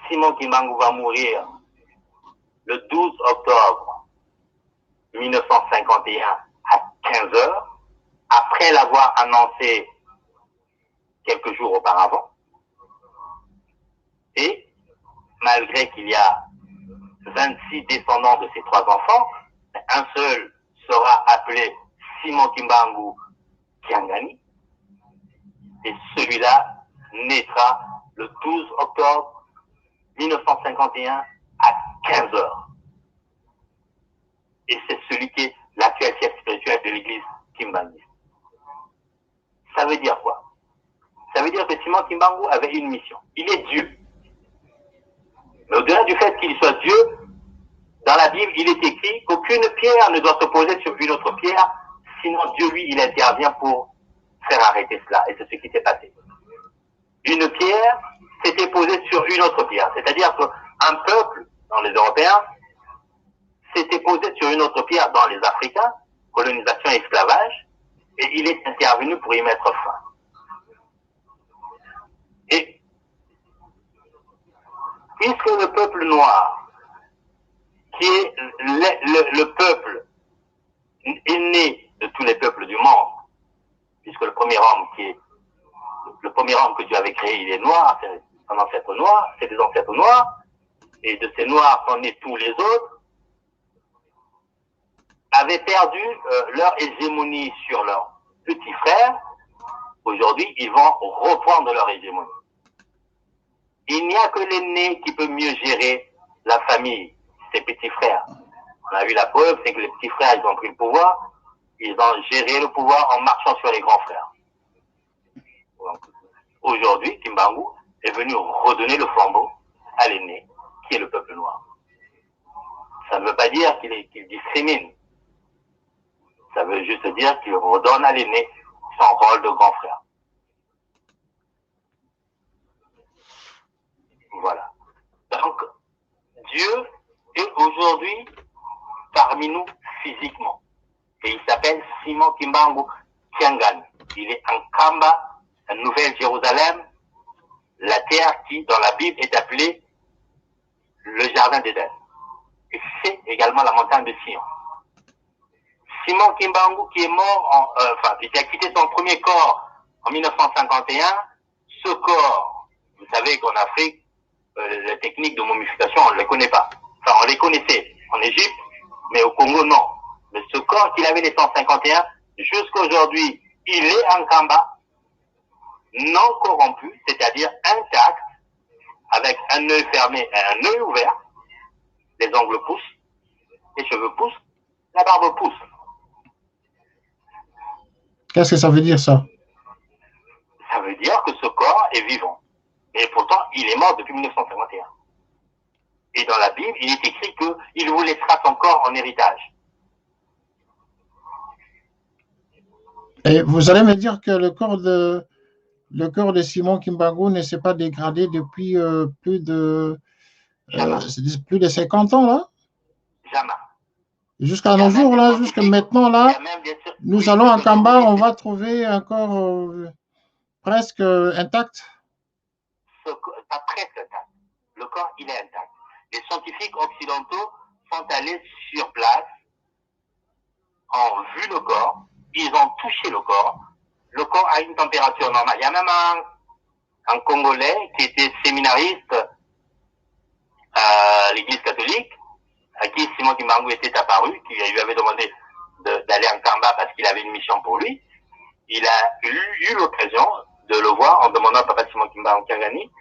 Simon Kimbangu va mourir le 12 octobre 1951 à 15 heures, après l'avoir annoncé quelques jours auparavant. Et malgré qu'il y a 26 descendants de ces 3 enfants, un seul sera appelé Simon Kimbangu Kiangani, et celui-là naîtra le 12 octobre 1951 à 15 heures. Et c'est celui qui est l'actuel chef spirituel de l'église Kimbangu. Ça veut dire quoi? Ça veut dire que Simon Kimbangu avait une mission. Il est Dieu. Mais au-delà du fait qu'il soit Dieu, dans la Bible, il est écrit qu'aucune pierre ne doit se poser sur une autre pierre, sinon Dieu, lui, il intervient pour faire arrêter cela. Et c'est ce qui s'est passé. Une pierre s'était posée sur une autre pierre. C'est-à-dire qu'un peuple, dans les Européens, s'était posé sur une autre pierre dans les Africains, colonisation et esclavage, et il est intervenu pour y mettre fin. Et puisque le peuple noir, qui est le peuple est né de tous les peuples du monde, puisque le premier homme que Dieu avait créé, il est noir, c'est un ancêtre noir, c'est des ancêtres noirs, et de ces noirs sont nés tous les autres, avaient perdu leur hégémonie sur leurs petits frères. Aujourd'hui, ils vont reprendre leur hégémonie. Il n'y a que l'aîné qui peut mieux gérer la famille, ses petits frères. On a vu la preuve, c'est que les petits frères, ils ont pris le pouvoir, ils ont géré le pouvoir en marchant sur les grands frères. Donc, aujourd'hui, Kimbangu est venu redonner le flambeau à l'aîné, qui est le peuple noir. Ça ne veut pas dire qu'il discrimine. Ça veut juste dire qu'il redonne à l'aîné son rôle de grand frère. Voilà. Donc, Dieu est aujourd'hui parmi nous physiquement. Et il s'appelle Simon Kimbangu Kiangani. Il est en Kamba, la Nouvelle-Jérusalem, la terre qui, dans la Bible, est appelée le Jardin d'Éden. Et c'est également la montagne de Sion. Simon Kimbangu qui est mort, qui a quitté son premier corps en 1951, ce corps, vous savez qu'en Afrique, les techniques de momification, on ne les connaît pas. Enfin, on les connaissait en Égypte, mais au Congo, non. Mais ce corps qu'il avait laissé en 51, jusqu'à aujourd'hui, il est en Kamba, non corrompu, c'est-à-dire intact, avec un œil fermé et un œil ouvert. Les ongles poussent, les cheveux poussent, la barbe pousse. Qu'est-ce que ça veut dire, ça? Ça veut dire que ce corps est vivant. Et pourtant, il est mort depuis 1951. Et dans la Bible, il est écrit qu'il vous laissera son corps en héritage. Et vous allez me dire que le corps de Simon Kimbangu ne s'est pas dégradé depuis plus de 50 ans, là? Jamais. Jusqu'à nos jours, là, jusqu'à maintenant, là, nous allons en Kamba, on va trouver un corps presque intact. Pas presque intact. Le corps, il est intact. Les scientifiques occidentaux sont allés sur place, ont vu le corps, ils ont touché le corps. Le corps a une température normale. Il y a même un Congolais qui était séminariste à l'Église catholique, à qui Simon Kimbangu était apparu, qui lui avait demandé d'aller en Kamba parce qu'il avait une mission pour lui. Il a eu l'occasion de le voir en demandant à Papa Simon Kimbangu Kiangani.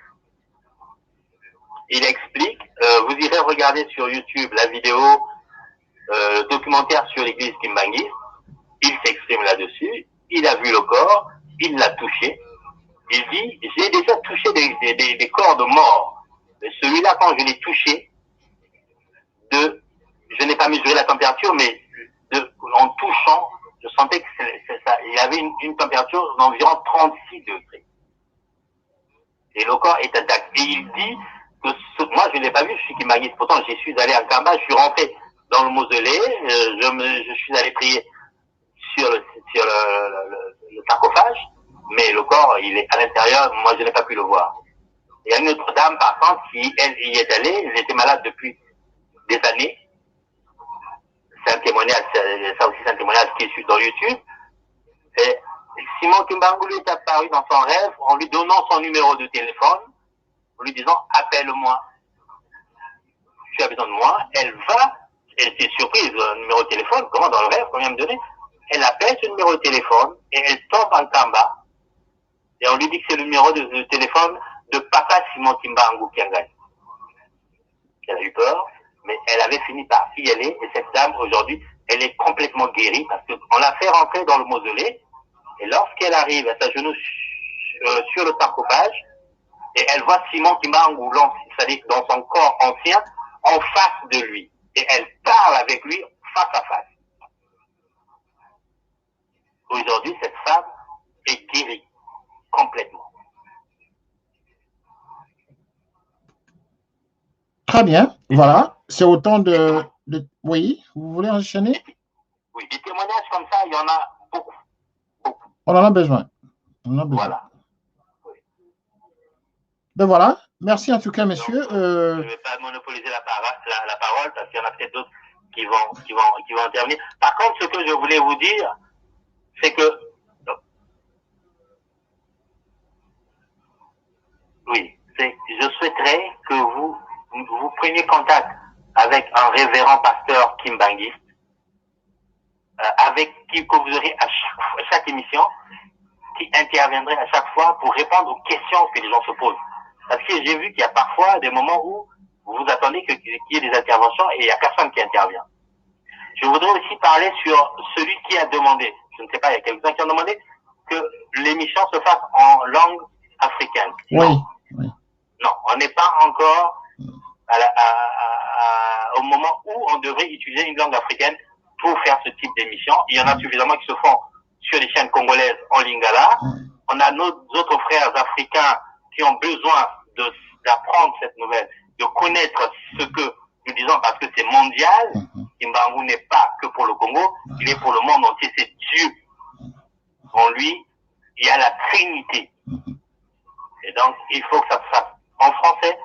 Il explique, vous irez regarder sur YouTube la vidéo documentaire sur l'église Kimbanguiste. Il s'exprime là-dessus. Il a vu le corps, il l'a touché. Il dit, j'ai déjà touché des corps de mort. Mais celui-là, quand je l'ai touché, je n'ai pas mesuré la température, mais en touchant, je sentais que il y avait une température d'environ 36 degrés. Et le corps est intact. Et il dit que moi, je ne l'ai pas vu, je suis Kimbanguiste. Pourtant, j'y suis allé en Kamba, je suis rentré dans le mausolée, je suis allé prier sur le sarcophage, mais le corps, il est à l'intérieur, moi, je n'ai pas pu le voir. Il y a une autre dame, par contre, qui, elle, y est allée, elle était malade depuis des années. C'est un témoignage, ça aussi c'est un témoignage qui est dans YouTube. Et Simon Kimbangu lui est apparu dans son rêve en lui donnant son numéro de téléphone, en lui disant « appelle-moi, tu as besoin de moi ». Elle était surprise, le numéro de téléphone, comment dans le rêve, qu'on vient me donner. Elle appelle ce numéro de téléphone et elle tombe en Kamba. Et on lui dit que c'est le numéro de téléphone de Papa Simon Kimbangu Kiangani. Elle a eu peur, mais elle avait fini par y aller. Et cette dame, aujourd'hui, elle est complètement guérie parce qu'on l'a fait rentrer dans le mausolée. Et lorsqu'elle arrive, elle s'agenouille sur le sarcophage et elle voit Simon Kimbangu, c'est-à-dire dans son corps ancien, en face de lui. Et elle parle avec lui face à face. Aujourd'hui, cette femme est guérie complètement. Très bien, voilà. C'est autant de... Oui, vous voulez enchaîner? Oui, des témoignages comme ça, il y en a beaucoup. Beaucoup. On en a besoin. On en a besoin. Voilà. Oui. Ben voilà. Merci en tout cas, messieurs. Donc, je ne vais pas monopoliser la parole parce qu'il y en a peut-être d'autres qui vont intervenir. Par contre, ce que je voulais vous dire, c'est que je souhaiterais que vous preniez contact avec un révérend pasteur kimbanguiste, avec qui que vous aurez à chaque émission, qui interviendrait à chaque fois pour répondre aux questions que les gens se posent. Parce que j'ai vu qu'il y a parfois des moments où vous attendez qu'il y ait des interventions et il n'y a personne qui intervient. Je voudrais aussi parler sur celui qui a demandé, je ne sais pas, il y a quelqu'un qui a demandé que l'émission se fasse en langue africaine. Oui. Non, on n'est pas encore au moment où on devrait utiliser une langue africaine pour faire ce type d'émission. Il y en a suffisamment qui se font sur les chaînes congolaises en lingala. On a nos autres frères africains qui ont besoin d'apprendre cette nouvelle, de connaître ce que nous disons parce que c'est mondial. Kimbangu n'est pas que pour le Congo, il est pour le monde entier, c'est Dieu. En lui, il y a la Trinité. Et donc, il faut que ça se fasse en français,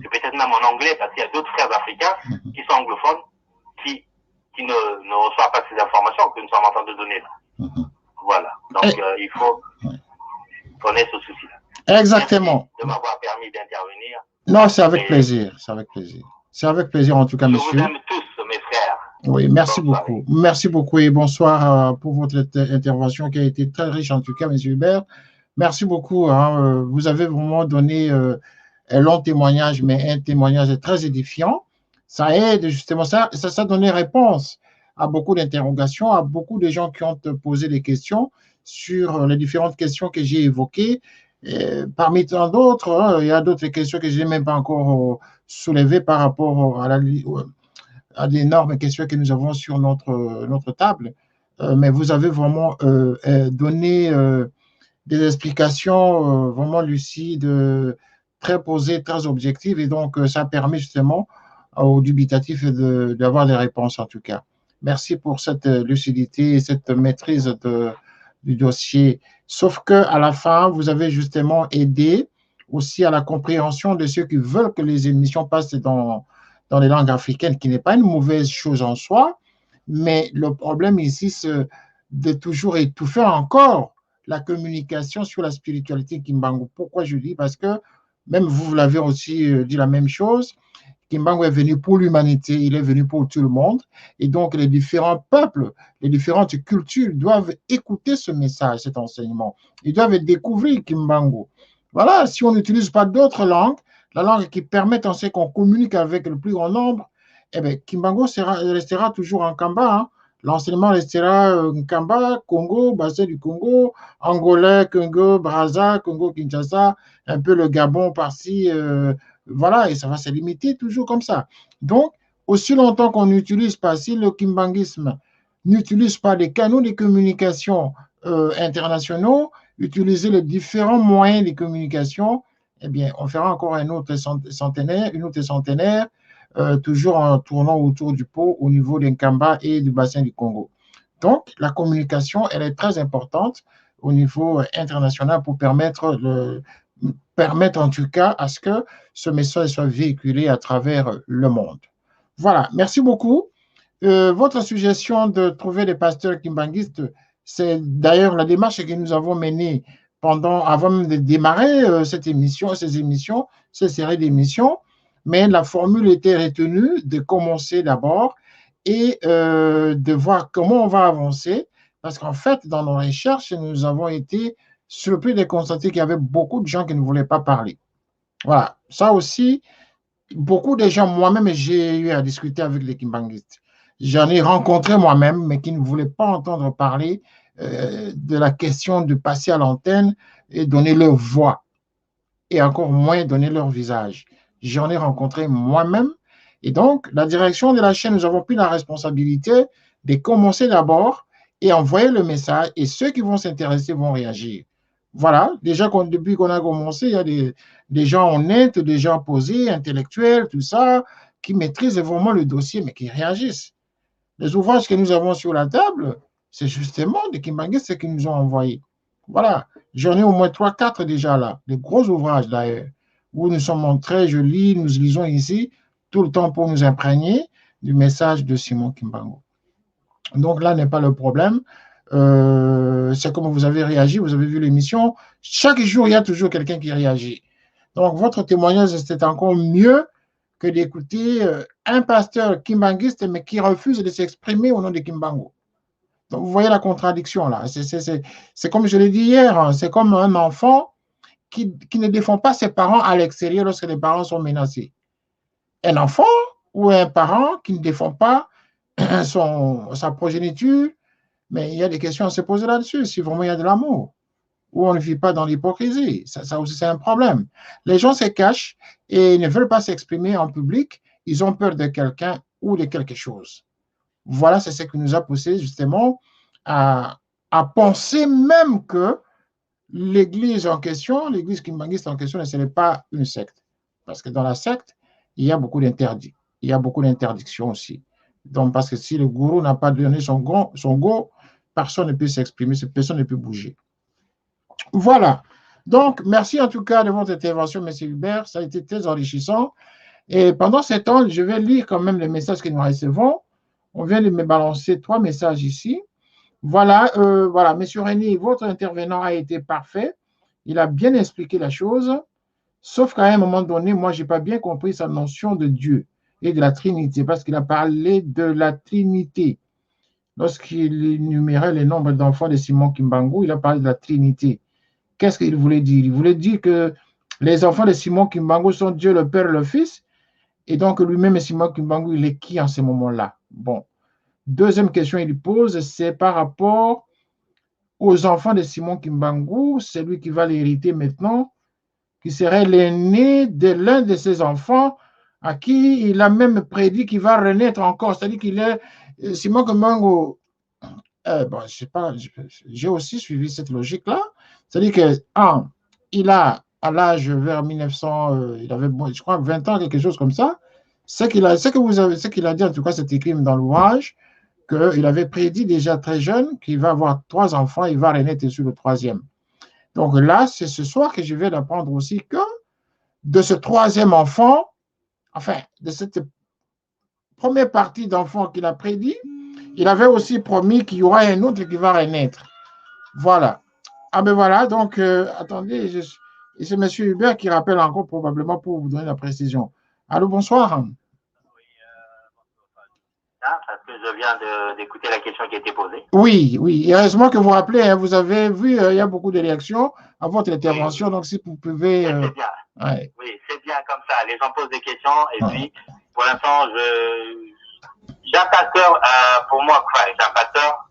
et peut-être même en anglais, parce qu'il y a d'autres frères africains qui sont anglophones, qui qui ne reçoit pas ces informations que nous sommes en train de donner là. Voilà. Donc, il faut qu'on ait ce souci-là. Exactement. Merci de m'avoir permis d'intervenir. Non, c'est avec plaisir. C'est avec plaisir. C'est avec plaisir, en tout cas, monsieur. Je vous aime tous, mes frères. Oui, merci beaucoup. Merci beaucoup et bonsoir pour votre intervention qui a été très riche, en tout cas, monsieur Hubert. Merci beaucoup. Hein. Vous avez vraiment donné un long témoignage, mais un témoignage très édifiant. Ça aide justement, ça donne réponse à beaucoup d'interrogations, à beaucoup de gens qui ont posé des questions sur les différentes questions que j'ai évoquées. Et parmi tant d'autres, hein, il y a d'autres questions que je n'ai même pas encore soulevées par rapport à d'énormes questions que nous avons sur notre table. Mais vous avez vraiment donné des explications vraiment lucides, très posées, très objectives. Et donc, ça permet justement aux dubitatifs d'avoir des réponses, en tout cas. Merci pour cette lucidité et cette maîtrise du dossier. Sauf qu'à la fin, vous avez justement aidé aussi à la compréhension de ceux qui veulent que les émissions passent dans les langues africaines, qui n'est pas une mauvaise chose en soi, mais le problème ici, c'est de toujours étouffer encore la communication sur la spiritualité Kimbangu. Pourquoi je dis? Parce que, même vous l'avez aussi dit la même chose, Kimbangu est venu pour l'humanité, il est venu pour tout le monde, et donc les différents peuples, les différentes cultures doivent écouter ce message, cet enseignement. Ils doivent découvrir Kimbangu. Voilà, si on n'utilise pas d'autres langues, la langue qui permet en ce qu'on communique avec le plus grand nombre, eh bien, Kimbangu restera toujours en Kamba. Hein. L'enseignement restera en Kamba, Congo, bassin du Congo, Angolais, Congo, Brazza, Congo, Kinshasa, un peu le Gabon par-ci, voilà, et ça va se limiter toujours comme ça. Donc, aussi longtemps qu'on n'utilise pas, si le kimbanguisme n'utilise pas les canaux de communication internationaux, utiliser les différents moyens de communication, eh bien, on fera encore un autre centenaire, une autre centenaire, toujours en tournant autour du pot au niveau des Nkamba et du bassin du Congo. Donc, la communication, elle est très importante au niveau international pour permettre en tout cas à ce que ce message soit véhiculé à travers le monde. Voilà, merci beaucoup. Votre suggestion de trouver des pasteurs kimbanguistes, c'est d'ailleurs la démarche que nous avons menée avant même de démarrer ces émissions, ces séries d'émissions, mais la formule était retenue de commencer d'abord et de voir comment on va avancer, parce qu'en fait, dans nos recherches, nous avons été surpris de constater qu'il y avait beaucoup de gens qui ne voulaient pas parler. Voilà, ça aussi, beaucoup de gens, moi-même, j'ai eu à discuter avec les kimbanguistes. J'en ai rencontré moi-même, mais qui ne voulaient pas entendre parler de la question de passer à l'antenne et donner leur voix, et encore moins donner leur visage. J'en ai rencontré moi-même, et donc, la direction de la chaîne, nous avons pris la responsabilité de commencer d'abord et envoyer le message, et ceux qui vont s'intéresser vont réagir. Voilà, déjà depuis qu'on a commencé, il y a des gens honnêtes, des gens posés, intellectuels, tout ça, qui maîtrisent vraiment le dossier, mais qui réagissent. Les ouvrages que nous avons sur la table, c'est justement des kimbanguistes qui nous ont envoyés. Voilà, j'en ai au moins 3-4 déjà là, des gros ouvrages d'ailleurs, où nous sommes montrés, je lis, nous lisons ici, tout le temps pour nous imprégner du message de Simon Kimbangu. Donc là n'est pas le problème. C'est comme vous avez réagi, vous avez vu l'émission. Chaque jour, il y a toujours quelqu'un qui réagit. Donc, votre témoignage, c'était encore mieux que d'écouter un pasteur kimbanguiste, mais qui refuse de s'exprimer au nom de Kimbangu. Donc, vous voyez la contradiction là. C'est comme je l'ai dit hier, hein, c'est comme un enfant qui ne défend pas ses parents à l'extérieur lorsque les parents sont menacés. Un enfant ou un parent qui ne défend pas sa progéniture, mais il y a des questions à se poser là-dessus, si vraiment il y a de l'amour, ou on ne vit pas dans l'hypocrisie. Ça aussi, c'est un problème. Les gens se cachent et ne veulent pas s'exprimer en public. Ils ont peur de quelqu'un ou de quelque chose. Voilà, c'est ce qui nous a poussé justement à penser même que l'église en question, l'église kimbanguiste en question, ce n'est pas une secte. Parce que dans la secte, il y a beaucoup d'interdits. Il y a beaucoup d'interdictions aussi. Donc, parce que si le gourou n'a pas donné son go, personne ne peut s'exprimer, personne ne peut bouger. Voilà. Donc, merci en tout cas de votre intervention, M. Hubert. Ça a été très enrichissant. Et pendant ce temps, je vais lire quand même les messages que nous recevons. On vient de me balancer 3 messages ici. Voilà, voilà, Monsieur René, votre intervenant a été parfait. Il a bien expliqué la chose, sauf qu'à un moment donné, moi, je n'ai pas bien compris sa notion de Dieu et de la Trinité, parce qu'il a parlé de la Trinité. Lorsqu'il énumérait les nombres d'enfants de Simon Kimbangu, il a parlé de la Trinité. Qu'est-ce qu'il voulait dire? Il voulait dire que les enfants de Simon Kimbangu sont Dieu le Père et le Fils, et donc lui-même, Simon Kimbangu, il est qui en ce moment-là? Bon. Deuxième question qu'il pose, c'est par rapport aux enfants de Simon Kimbangu, c'est lui qui va l'hériter maintenant, qui serait l'aîné de l'un de ses enfants, à qui il a même prédit qu'il va renaître encore. C'est-à-dire qu'il est Simon Kimbangu. Bon, je sais pas, j'ai aussi suivi cette logique-là. C'est-à-dire que, il a, à l'âge vers 1900, il avait, je crois, 20 ans, quelque chose comme ça. Ce qu'il a dit, en tout cas, c'est écrit dans l'ouvrage, qu'il avait prédit déjà très jeune qu'il va avoir 3 enfants, il va renaître sur le 3e. Donc là, c'est ce soir que je vais apprendre aussi que de ce 3e enfant, enfin, de cette première partie d'enfant qu'il a prédit, il avait aussi promis qu'il y aura un autre qui va renaître. Voilà. Ah ben voilà, donc attendez, c'est M. Hubert qui rappelle encore probablement pour vous donner la précision. Allô, bonsoir. Parce que je viens d'écouter la question qui a été posée. Oui, oui. Et heureusement que vous rappelez, hein, vous avez vu, il y a beaucoup de réactions à votre intervention, oui. Donc si vous pouvez... C'est bien. Ouais. Oui, c'est bien comme ça. Les gens posent des questions et puis, pour l'instant, j'ai un pasteur, pour moi, j'ai un pasteur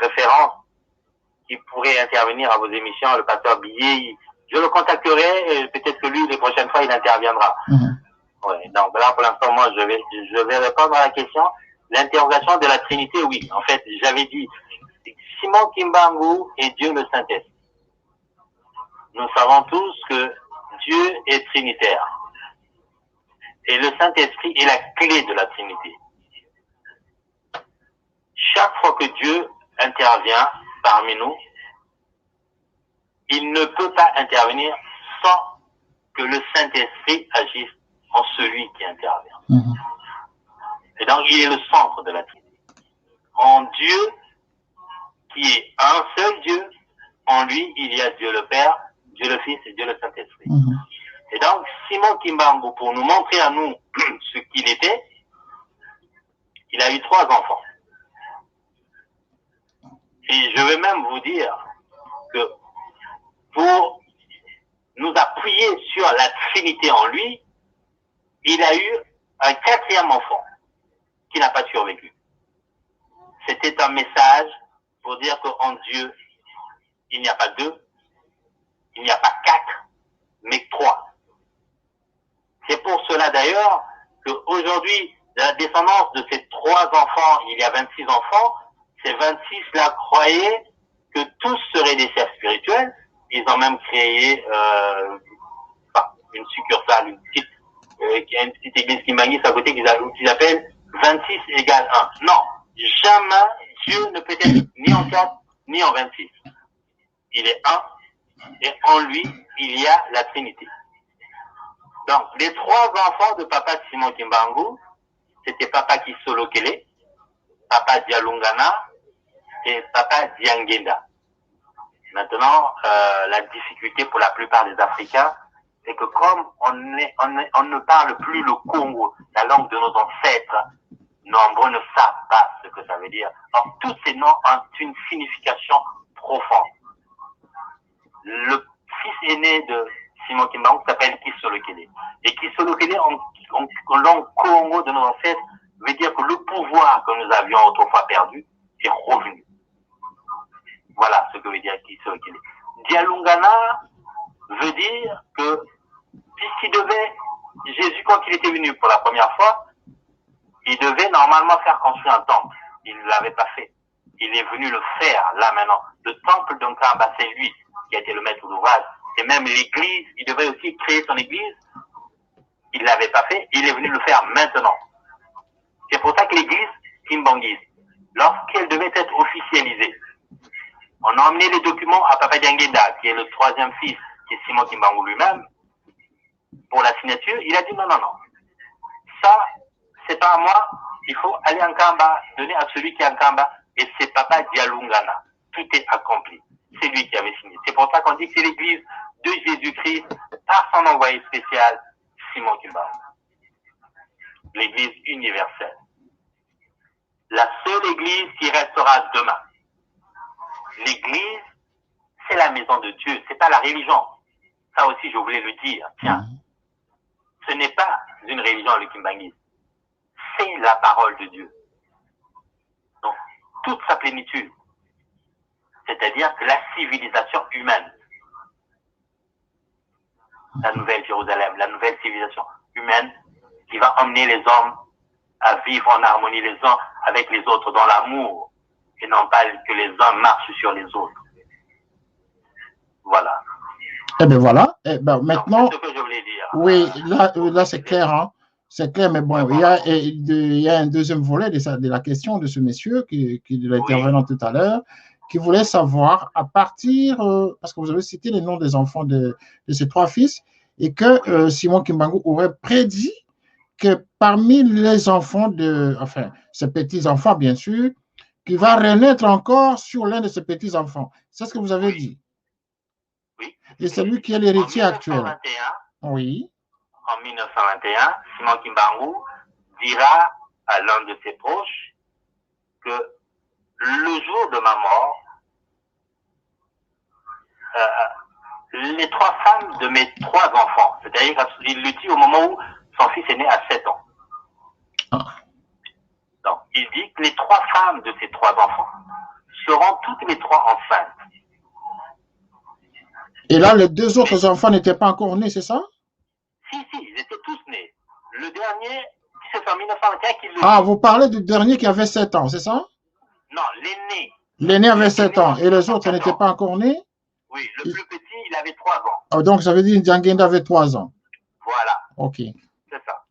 référence qui pourrait intervenir à vos émissions, le pasteur Billet. Je le contacterai et peut-être que lui, les prochaines fois, il interviendra. Ouais, donc là, pour l'instant, moi, je vais répondre à la question. L'interrogation de la Trinité, oui. En fait, j'avais dit, Simon Kimbangu est Dieu le Saint-Esprit. Nous savons tous que Dieu est trinitaire. Et le Saint-Esprit est la clé de la Trinité. Chaque fois que Dieu intervient parmi nous, il ne peut pas intervenir sans que le Saint-Esprit agisse en celui qui intervient. Et donc, il est le centre de la Trinité. En Dieu, qui est un seul Dieu, en lui, il y a Dieu le Père, Dieu le Fils et Dieu le Saint-Esprit. Et donc, Simon Kimbangu, pour nous montrer à nous ce qu'il était, il a eu 3 enfants. Et je vais même vous dire que pour nous appuyer sur la Trinité en lui, il a eu un 4e enfant qui n'a pas survécu. C'était un message pour dire qu'en Dieu, il n'y a pas 2, il n'y a pas 4, mais 3. C'est pour cela d'ailleurs qu'aujourd'hui, la descendance de ces 3 enfants, il y a 26 enfants, ces 26 là croyaient que tous seraient des chefs spirituels. Ils ont même créé une succursale, une petite église qui manie à côté qu'ils appellent 26 égale 1. Non, jamais Dieu ne peut être ni en 4 ni en 26. Il est 1 et en lui, il y a la Trinité. Donc, les 3 enfants de papa Simon Kimbangu, c'était papa Kisolo Kele, papa Dialungana et papa Diangenda. Maintenant, la difficulté pour la plupart des Africains, c'est que comme on ne parle plus le Congo, la langue de nos ancêtres, nombreux ne savent pas ce que ça veut dire. Donc, tous ces noms ont une signification profonde. Le fils aîné de Simon Kimbangu s'appelle Kisolo Kele. Et Kisolo Kele, en langue Congo de nos ancêtres, veut dire que le pouvoir que nous avions autrefois perdu est revenu. Voilà ce que veut dire Kisolo Kele. Dialungana veut dire que puisqu'il devait, Jésus, quand il était venu pour la première fois, il devait normalement faire construire un temple. Il ne l'avait pas fait. Il est venu le faire, là maintenant. Le temple d'un Kamba, c'est lui qui a été le maître d'ouvrage. Et même l'église, il devait aussi créer son église. Il ne l'avait pas fait. Il est venu le faire maintenant. C'est pour ça que l'église Kimbangise, lorsqu'elle devait être officialisée, on a emmené les documents à Papa Diangenda, qui est le 3e fils, qui est Simon Kimbangu lui-même, pour la signature. Il a dit non. Ça, c'est pas à moi, il faut aller en Kamba, donner à celui qui est en Kamba, et c'est Papa Dialungana. Tout est accompli. C'est lui qui avait signé. C'est pour ça qu'on dit que c'est l'église de Jésus-Christ par son envoyé spécial, Simon Kimbangu. L'église universelle. La seule église qui restera demain. L'église, c'est la maison de Dieu, c'est pas la religion. Ça aussi, je voulais le dire. Tiens, ce n'est pas une religion, le kimbanguisme. C'est la parole de Dieu. Donc, toute sa plénitude. C'est-à-dire que la civilisation humaine, la nouvelle Jérusalem, la nouvelle civilisation humaine qui va emmener les hommes à vivre en harmonie les uns avec les autres dans l'amour et non pas que les uns marchent sur les autres. Voilà. Eh bien voilà, eh ben, maintenant, c'est ce que je voulais dire. Oui, là c'est clair, hein. C'est clair, mais bon, il y a un deuxième volet de la question de ce monsieur qui est l'intervenant tout à l'heure, qui voulait savoir à partir, parce que vous avez cité les noms des enfants de ces trois fils, et que Simon Kimbangu aurait prédit que parmi les enfants enfin, ses petits-enfants, bien sûr, qui va renaître encore sur l'un de ses petits-enfants. C'est ce que vous avez dit. Oui. Et c'est lui qui est l'héritier actuel. Oui. En 1921, Simon Kimbangu dira à l'un de ses proches que le jour de ma mort, les trois femmes de mes trois enfants, c'est-à-dire qu'il le dit au moment où son fils est né à 7 ans. Donc, il dit que les trois femmes de ces trois enfants seront toutes les trois enceintes. Et là, les deux autres enfants n'étaient pas encore nés, c'est ça? Si, ils étaient tous nés. Le dernier, c'est en 1921 qu'il le dit. Ah, vous parlez du dernier qui avait 7 ans, c'est ça? Non, l'aîné. L'aîné avait 7 ans et les autres n'étaient pas encore nés? Oui, le plus petit, il avait 3 ans. Oh, donc, ça veut dire que Ndiangenda avait 3 ans. Voilà. OK. C'est ça.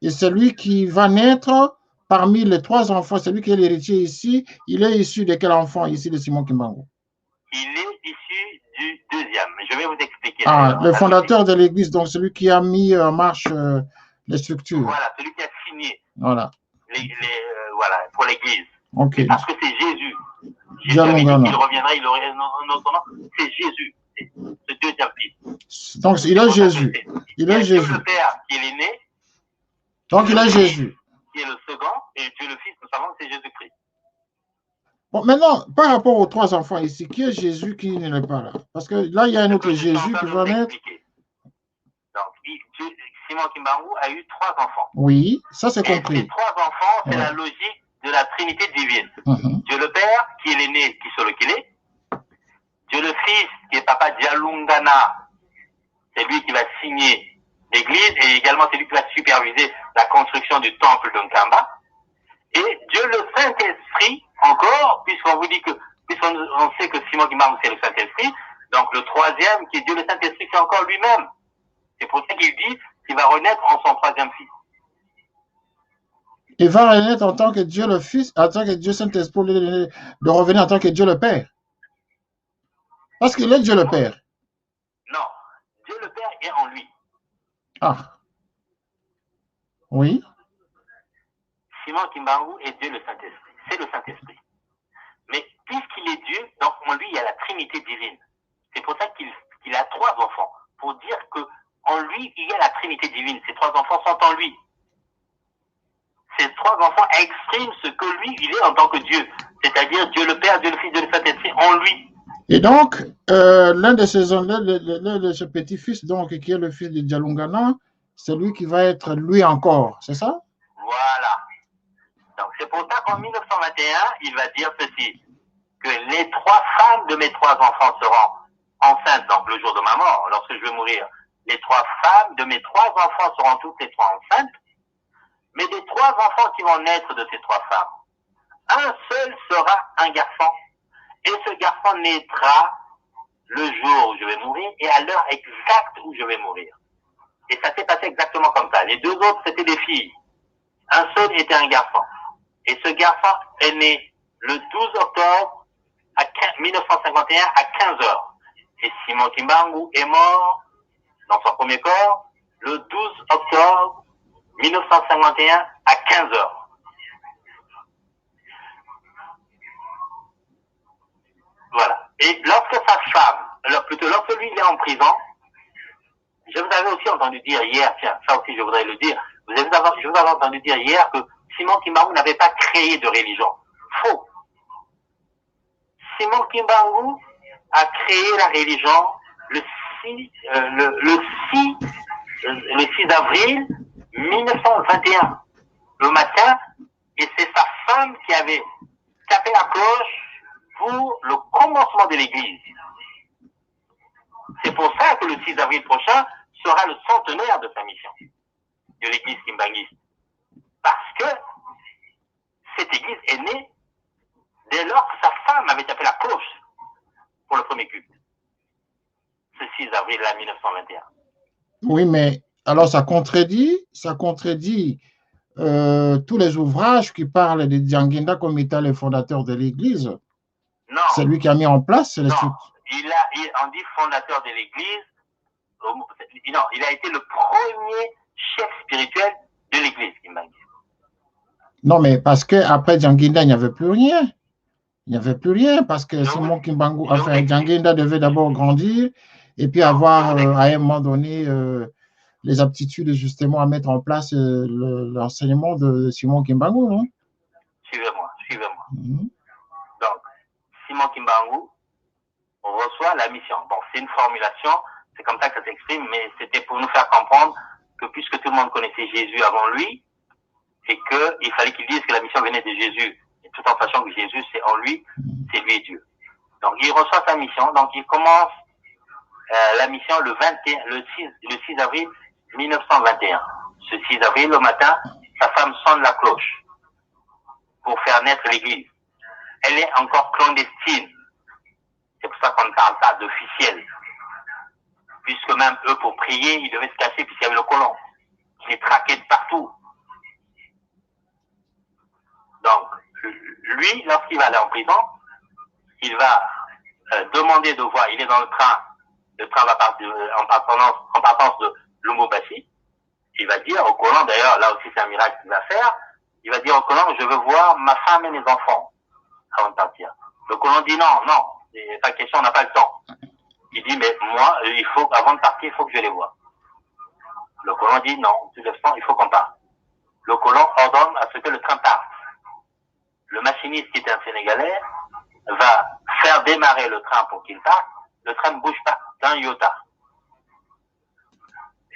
Et celui qui va naître parmi les trois enfants, celui qui est l'héritier ici, il est issu de quel enfant ici de Simon Kimbangu? Il est issu du deuxième. Je vais vous expliquer. Ah, le fondateur de l'église, donc celui qui a mis en marche les structures. Voilà, celui qui a signé. Voilà. Voilà, pour l'église. Okay. Parce que c'est Jésus. Jésus avait dit qu'il reviendra, il aurait notre nom. C'est Jésus. C'est ce deuxième fils. Donc, il est Jésus. Il est Jésus. Dieu le Père qui est l'aîné. Donc, il est Jésus. Qui est le second. Et Dieu le Fils, nous savons que c'est Jésus-Christ. Bon, maintenant, par rapport aux trois enfants ici, qui est Jésus qui n'est pas là? Parce que là, il y a un autre Jésus qui va naître. Donc, Simon Kimbangu a eu 3 enfants. Oui, ça c'est compris. Ces 3 enfants, c'est la logique de la Trinité divine. Dieu le Père, qui est l'aîné, qui est lequel est. Dieu le Fils, qui est Papa Dialungana, c'est lui qui va signer l'église et également c'est lui qui va superviser la construction du temple de Nkamba. Et Dieu le Saint-Esprit, encore, puisqu'on vous dit que, puisqu'on sait que Simon Kimbangu c'est le Saint-Esprit, donc le troisième, qui est Dieu le Saint-Esprit, c'est encore lui-même. C'est pour ça qu'il dit qu'il va renaître en son troisième fils. Il va renaître en tant que Dieu le Fils, en tant que Dieu Saint-Esprit, de revenir en tant que Dieu le Père. Parce qu'il est Dieu le Père. Non, Dieu le Père est en lui. Ah. Oui. Simon Kimbangu est Dieu le Saint-Esprit. C'est le Saint-Esprit. Mais puisqu'il est Dieu, donc en lui, il y a la Trinité divine. C'est pour ça qu'il a 3 enfants. Pour dire que en lui, il y a la Trinité divine. Ces 3 enfants sont en lui. Ces 3 enfants expriment ce que lui, il est en tant que Dieu. C'est-à-dire Dieu le Père, Dieu le Fils, Dieu le Saint-Esprit en lui. Et donc, l'un de ce petit-fils, donc, qui est le fils de Dialungana, c'est lui qui va être lui encore, c'est ça? Voilà. Donc, c'est pour ça qu'en 1921, il va dire ceci, que les 3 femmes de mes 3 enfants seront enceintes, donc le jour de ma mort, lorsque je vais mourir. Les 3 femmes de mes 3 enfants seront toutes les 3 enceintes, mais des 3 enfants qui vont naître de ces 3 femmes, un seul sera un garçon. Et ce garçon naîtra le jour où je vais mourir et à l'heure exacte où je vais mourir. Et ça s'est passé exactement comme ça. Les 2 autres, c'était des filles. Un seul était un garçon. Et ce garçon est né le 12 octobre 1951 à 15 heures. Et Simon Kimbangu est mort dans son premier corps le 12 octobre 1951 à 15 heures. que lorsque lui il est en prison, je vous avais aussi entendu dire hier, tiens, ça aussi je voudrais le dire, je vous avais entendu dire hier que Simon Kimbangu n'avait pas créé de religion. Faux. Simon Kimbangu a créé la religion le 6 avril 1921, le matin, et c'est sa femme qui avait tapé la cloche pour le commencement de l'église. C'est pour ça que le 6 avril prochain sera le centenaire de sa mission, de l'église kimbanguiste. Parce que cette église est née dès lors que sa femme avait tapé la cloche pour le premier culte. Ce 6 avril 1921. Oui, mais alors ça contredit tous les ouvrages qui parlent de Dianguinda comme étant le fondateur de l'église. Non. C'est lui qui a mis en place les non. On dit fondateur de l'église. Non, il a été le premier chef spirituel de l'église kimbanguiste. Non, mais parce qu'après Dianguinda, il n'y avait plus rien. Il n'y avait plus rien parce que Simon Kimbangu, enfin, Dianguinda devait d'abord grandir et puis avoir à un moment donné les aptitudes justement à mettre en place l'enseignement de Simon Kimbangu, non? Suivez-moi. Donc, Simon Kimbangu reçoit la mission. Bon, c'est une formulation, c'est comme ça que ça s'exprime, mais c'était pour nous faire comprendre que puisque tout le monde connaissait Jésus avant lui, et qu'il fallait qu'il dise que la mission venait de Jésus, et tout en sachant que Jésus c'est en lui, c'est lui et Dieu. Donc il reçoit sa mission, donc il commence la mission le 6 avril 1921. Ce 6 avril, le matin, sa femme sonne la cloche pour faire naître l'église. Elle est encore clandestine. C'est pour ça qu'on ne parle pas d'officiel. Puisque même eux, pour prier, ils devaient se cacher puisqu'il y avait le colon qui les traquait de partout. Donc, lui, lorsqu'il va aller en prison, il va demander de voir, il est dans le train va partir en partance de Lubumbashi. Il va dire au colon, d'ailleurs, là aussi c'est un miracle qu'il va faire, il va dire au colon, je veux voir ma femme et mes enfants avant de partir. Le colon dit non, c'est pas question, on n'a pas le temps. Il dit, mais moi, avant de partir, il faut que je les voie. Le colon dit non, tout le temps, il faut qu'on parte. Le colon ordonne à ce que le train parte. Le machiniste, qui est un Sénégalais, va faire démarrer le train pour qu'il parte. Le train ne bouge pas d'un iota.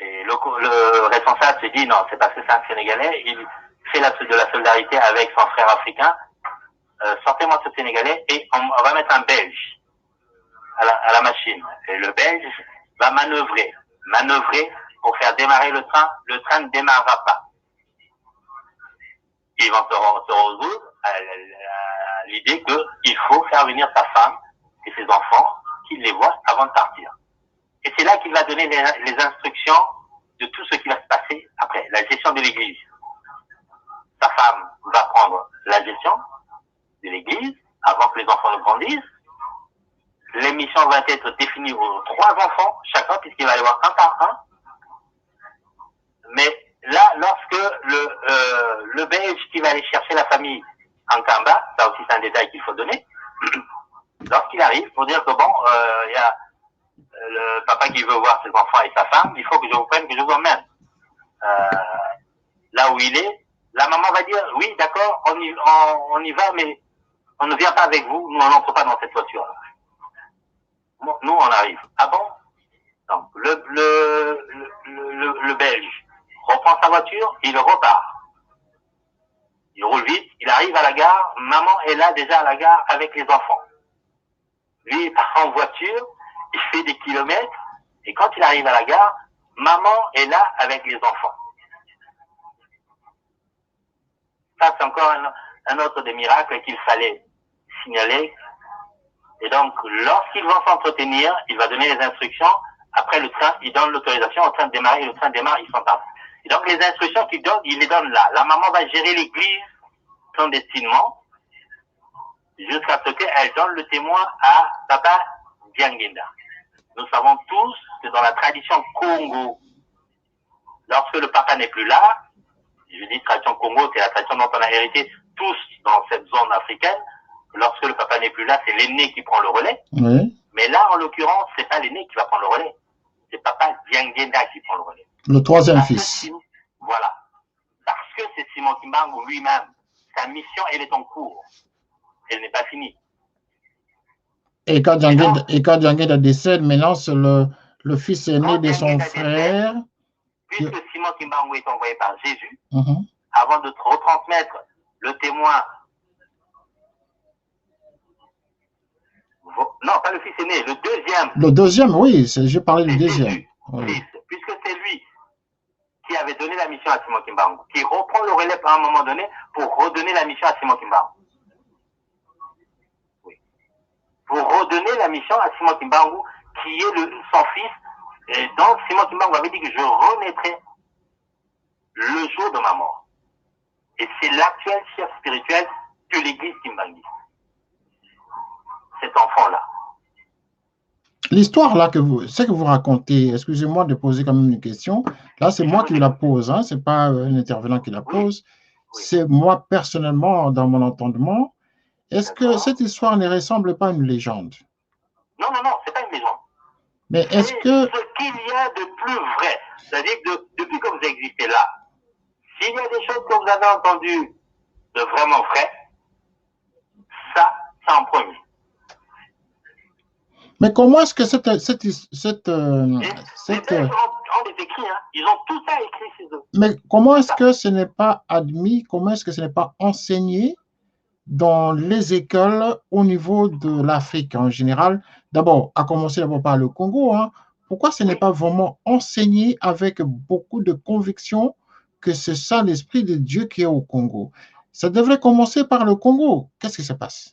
Et le responsable se dit, non, c'est parce que c'est un Sénégalais, il fait de la solidarité avec son frère africain. Sortez-moi ce Sénégalais et on va mettre un Belge à la machine. Et le Belge va manœuvrer pour faire démarrer le train ne démarrera pas. Ils vont se résoudre à l'idée qu'il faut faire venir sa femme et ses enfants, qu'il les voit avant de partir. Et c'est là qu'il va donner les instructions de tout ce qui va se passer après, la gestion de l'église. Sa femme va prendre la gestion de l'église avant que les enfants ne grandissent. L'émission va être définie aux 3 enfants, chacun, puisqu'il va y avoir un par un. Mais là, lorsque le Belge qui va aller chercher la famille en Kamba, ça aussi c'est un détail qu'il faut donner, lorsqu'il arrive, pour dire que bon, il y a le papa qui veut voir ses enfants et sa femme, il faut que je vous prenne, que je vous emmène. Là où il est, la maman va dire, oui, d'accord, on y va, mais on ne vient pas avec vous, nous on n'entre pas dans cette voiture. Nous on arrive. Ah bon? Donc, le Belge reprend sa voiture, il repart. Il roule vite, il arrive à la gare, maman est là déjà à la gare avec les enfants. Lui, il part en voiture, il fait des kilomètres, et quand il arrive à la gare, maman est là avec les enfants. Ça, c'est encore un autre des miracles qu'il fallait signaler. Et donc, lorsqu'ils vont s'entretenir, il va donner les instructions. Après le train, il donne l'autorisation au train de démarrer, le train démarre, ils s'en partent. Et donc, les instructions qu'il donne, il les donne là. La maman va gérer l'église clandestinement jusqu'à ce qu'elle donne le témoin à Papa Dianguinda. Nous savons tous que dans la tradition Congo, lorsque le papa n'est plus là, je dis tradition Congo, c'est la tradition dont on a hérité tous dans cette zone africaine. Lorsque le papa n'est plus là, c'est l'aîné qui prend le relais. Oui. Mais là, en l'occurrence, c'est pas l'aîné qui va prendre le relais. C'est Papa Diangenda qui prend le relais. Le troisième Parce fils. voilà. Parce que c'est Simon Kimbangu lui-même. Sa mission, elle est en cours. Elle n'est pas finie. Et quand Diangenda décède, maintenant, c'est le fils aîné de son frère. Puisque Simon Kimbangu est envoyé par Jésus, avant de retransmettre le témoin. Non, pas le fils aîné, le deuxième. Le deuxième, oui, j'ai parlé du deuxième. Oui. Puisque c'est lui qui avait donné la mission à Simon Kimbangu, qui reprend le relais à un moment donné pour redonner la mission à Simon Kimbangu. Oui. Pour redonner la mission à Simon Kimbangu, qui est son fils. Et donc, Simon Kimbangu avait dit que je renaîtrai le jour de ma mort. Et c'est l'actuel chef spirituel de l'église Kimbanguiste. Cet enfant-là. L'histoire là que vous racontez, excusez-moi de poser quand même une question. Là, c'est moi qui la pose, hein, c'est pas un intervenant qui la pose. Oui. C'est moi personnellement dans mon entendement. Est-ce que cette histoire ne ressemble pas à une légende? Non, c'est pas une légende. Mais est-ce que ce qu'il y a de plus vrai, c'est-à-dire que depuis que vous existez là, s'il y a des choses que vous avez entendues de vraiment vrai, ça, c'est en premier. Mais comment est-ce que cette on les écrit, hein. Ils ont tout ça écrit chez eux. Mais comment est-ce que ce n'est pas admis, comment est-ce que ce n'est pas enseigné dans les écoles au niveau de l'Afrique en général? D'abord, à commencer d'abord par le Congo, hein. Pourquoi ce n'est pas vraiment enseigné avec beaucoup de conviction que c'est ça l'esprit de Dieu qui est au Congo? Ça devrait commencer par le Congo. Qu'est-ce qui se passe?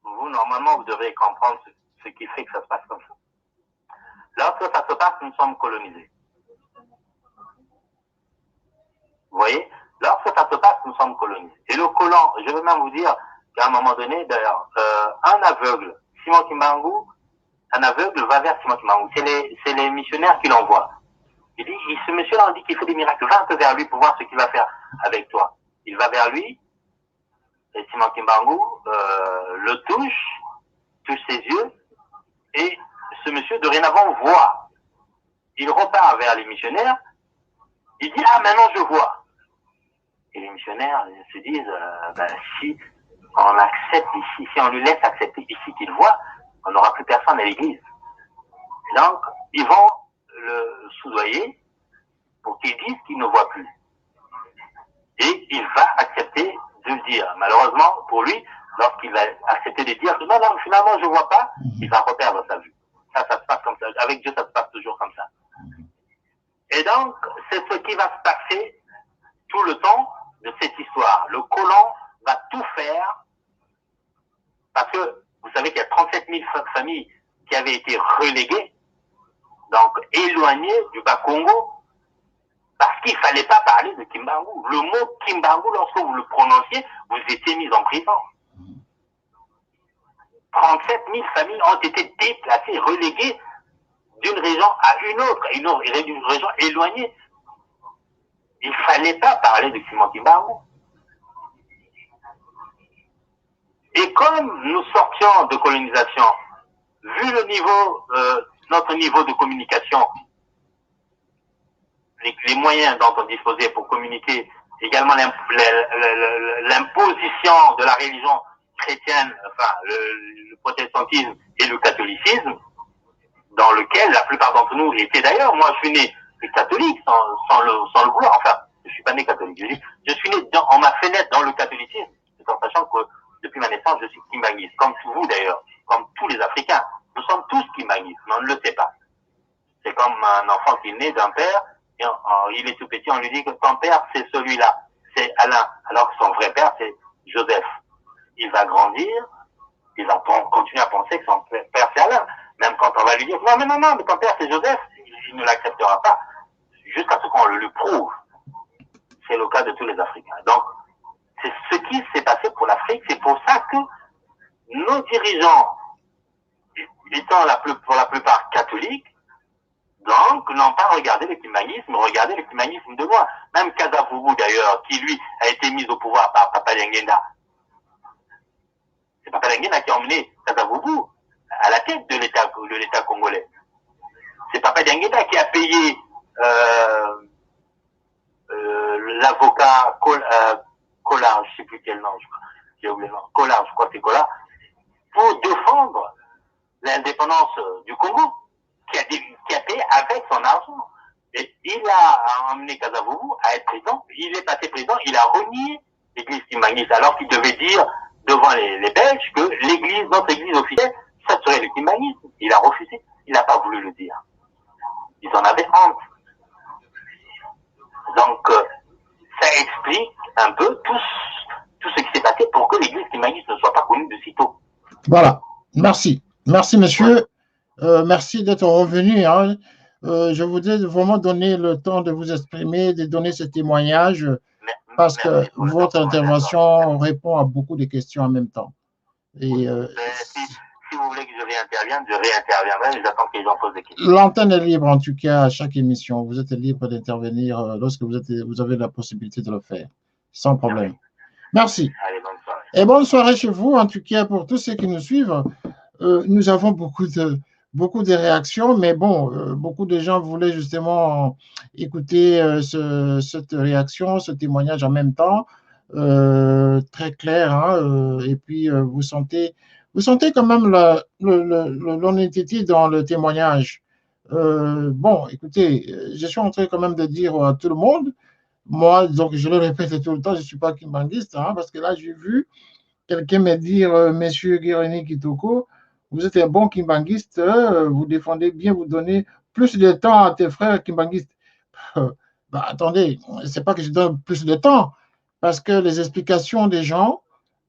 Vous, normalement, vous devez comprendre ce qui fait que ça se passe comme ça. Lorsque ça se passe, nous sommes colonisés. Vous voyez? Lorsque ça se passe, nous sommes colonisés. Et le colon, je veux même vous dire qu'à un moment donné, d'ailleurs, un aveugle, Simon Kimbangu, un aveugle va vers Simon Kimbangu. C'est les missionnaires qui l'envoient. Il dit, ce monsieur-là, on dit qu'il fait des miracles. Va un peu vers lui pour voir ce qu'il va faire avec toi. Il va vers lui, et Simon Kimbangu le touche ses yeux, et ce monsieur, dorénavant, voit. Il repart vers les missionnaires, il dit, ah, maintenant je vois. Et les missionnaires se disent, si on accepte ici, si on lui laisse accepter ici qu'il voit, on n'aura plus personne à l'église. Donc, ils vont le soudoyer pour qu'il dise qu'il ne voit plus. Et il va accepter de le dire. Malheureusement, pour lui, lorsqu'il va accepter de dire que non, finalement, je ne vois pas, il va reperdre sa vue. Ça se passe comme ça. Avec Dieu, ça se passe toujours comme ça. Et donc, c'est ce qui va se passer tout le temps de cette histoire. Le colon va tout faire parce que vous savez qu'il y a 37 000 familles qui avaient été reléguées, donc éloignées du Bas-Congo, parce qu'il ne fallait pas parler de Kimbangu. Le mot Kimbangu, lorsque vous le prononciez, vous étiez mis en prison. 37 000 familles ont été déplacées, reléguées d'une région à une autre, une région éloignée. Il ne fallait pas parler de Simon Kimbangu. Et comme nous sortions de colonisation, vu le niveau, notre niveau de communication, les moyens dont on disposait pour communiquer, également l'imposition de la religion chrétienne, enfin le protestantisme et le catholicisme, dans lequel la plupart d'entre nous étaient d'ailleurs. Moi, je suis né catholique sans le vouloir. Enfin, je suis pas né catholique. Je suis né on m'a fait naître dans le catholicisme, tout en sachant que depuis ma naissance, je suis kimbanguiste, comme vous d'ailleurs, comme tous les Africains. Nous sommes tous kimbanguistes, mais on ne le sait pas. C'est comme un enfant qui est né d'un père, et il est tout petit, on lui dit que ton père, c'est celui-là, c'est Alain, alors que son vrai père, c'est Joseph. Il va grandir, il va continuer à penser que son père, c'est Alain. Même quand on va lui dire, non, mais ton père, c'est Joseph, il ne l'acceptera pas, jusqu'à ce qu'on le lui prouve. C'est le cas de tous les Africains. Donc, c'est ce qui s'est passé pour l'Afrique. C'est pour ça que nos dirigeants, étant pour la plupart catholiques, donc n'ont pas regardé le kimbanguisme, regardaient le kimbanguisme de loin. Même Kasavubu d'ailleurs, qui lui a été mis au pouvoir par Papa Diangenda. C'est Papa Diangenda qui a emmené Kasavubu à la tête de l'État congolais. C'est Papa Diangueta qui a payé l'avocat Collard, je ne sais plus quel nom, j'ai oublié le nom, Collard, je crois que c'est Collard, pour défendre l'indépendance du Congo, qui a payé avec son argent. Et il a emmené Kasavubu à être président, il est passé président, il a renié l'église Kimbanguiste, alors qu'il devait dire devant les Belges que l'église, notre église officielle, ça serait le Kimbanguisme. Il a refusé, il n'a pas voulu le dire. Ils en avaient honte. Donc, ça explique un peu tout ce qui s'est passé pour que l'église Kimbanguiste ne soit pas connue de sitôt. Voilà, merci. Merci, monsieur. Merci d'être revenu. Hein. Je voudrais vraiment donner le temps de vous exprimer, de donner ce témoignage, parce que votre intervention répond à beaucoup de questions en même temps. Et, si vous voulez que je réinterviendrai, j'attends que les gens posent des questions. L'antenne est libre, en tout cas, à chaque émission. Vous êtes libre d'intervenir lorsque vous avez la possibilité de le faire, sans problème. Merci. Allez, bonne soirée. Et bonne soirée chez vous, en tout cas, pour tous ceux qui nous suivent. Nous avons beaucoup de réactions, mais bon, beaucoup de gens voulaient justement écouter cette réaction, ce témoignage en même temps, très clair, hein, et puis vous sentez quand même l'honnêteté dans le témoignage. Bon, écoutez, je suis en train quand même de dire à tout le monde, moi, donc je le répète tout le temps, je ne suis pas kimbanguiste, hein, parce que là, j'ai vu quelqu'un me dire, Monsieur Guérini Kitoko, vous êtes un bon kimbanguiste, vous défendez bien, vous donnez plus de temps à tes frères kimbanguistes. Bah, attendez, c'est pas que je donne plus de temps, parce que les explications des gens,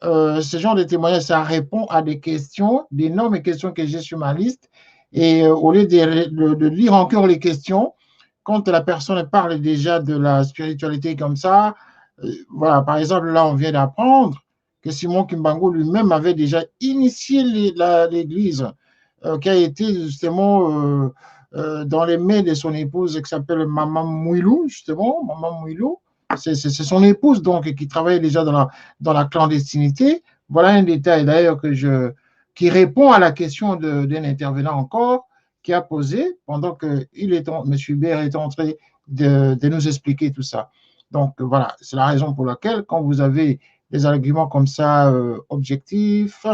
ce genre de témoignages, ça répond à des questions, d'énormes questions que j'ai sur ma liste, et au lieu de lire encore les questions, quand la personne parle déjà de la spiritualité comme ça, voilà, par exemple, là, on vient d'apprendre que Simon Kimbangu lui-même avait déjà initié l'Église, qui a été justement dans les mains de son épouse qui s'appelle Maman Mouilou, justement, Maman Mouilou. C'est son épouse, donc, qui travaillait déjà dans la clandestinité. Voilà un détail, d'ailleurs, qui répond à la question d'un intervenant encore, qui a posé pendant que M. Hubert est en train de nous expliquer tout ça. Donc, voilà, c'est la raison pour laquelle, quand vous avez des arguments comme ça objectifs,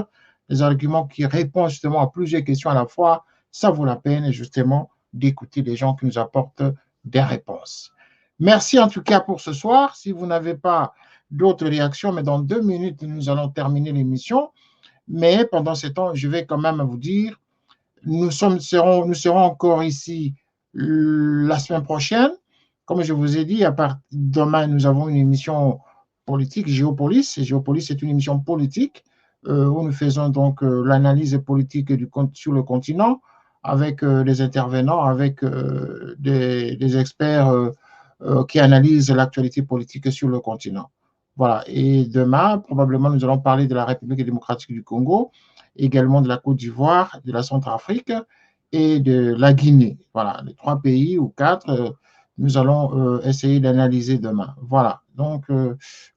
des arguments qui répondent justement à plusieurs questions à la fois, ça vaut la peine justement d'écouter les gens qui nous apportent des réponses. Merci en tout cas pour ce soir. Si vous n'avez pas d'autres réactions, mais dans 2 minutes, nous allons terminer l'émission. Mais pendant ce temps, je vais quand même vous dire, nous serons encore ici la semaine prochaine. Comme je vous ai dit, demain, nous avons une émission politique, Géopolis. Et Géopolis, c'est une émission politique où nous faisons donc l'analyse politique sur le continent avec des intervenants, avec des experts qui analysent l'actualité politique sur le continent. Voilà. Et demain, probablement, nous allons parler de la République démocratique du Congo, également de la Côte d'Ivoire, de la Centrafrique et de la Guinée. Voilà, les 3 pays ou 4 nous allons essayer d'analyser demain. Voilà, donc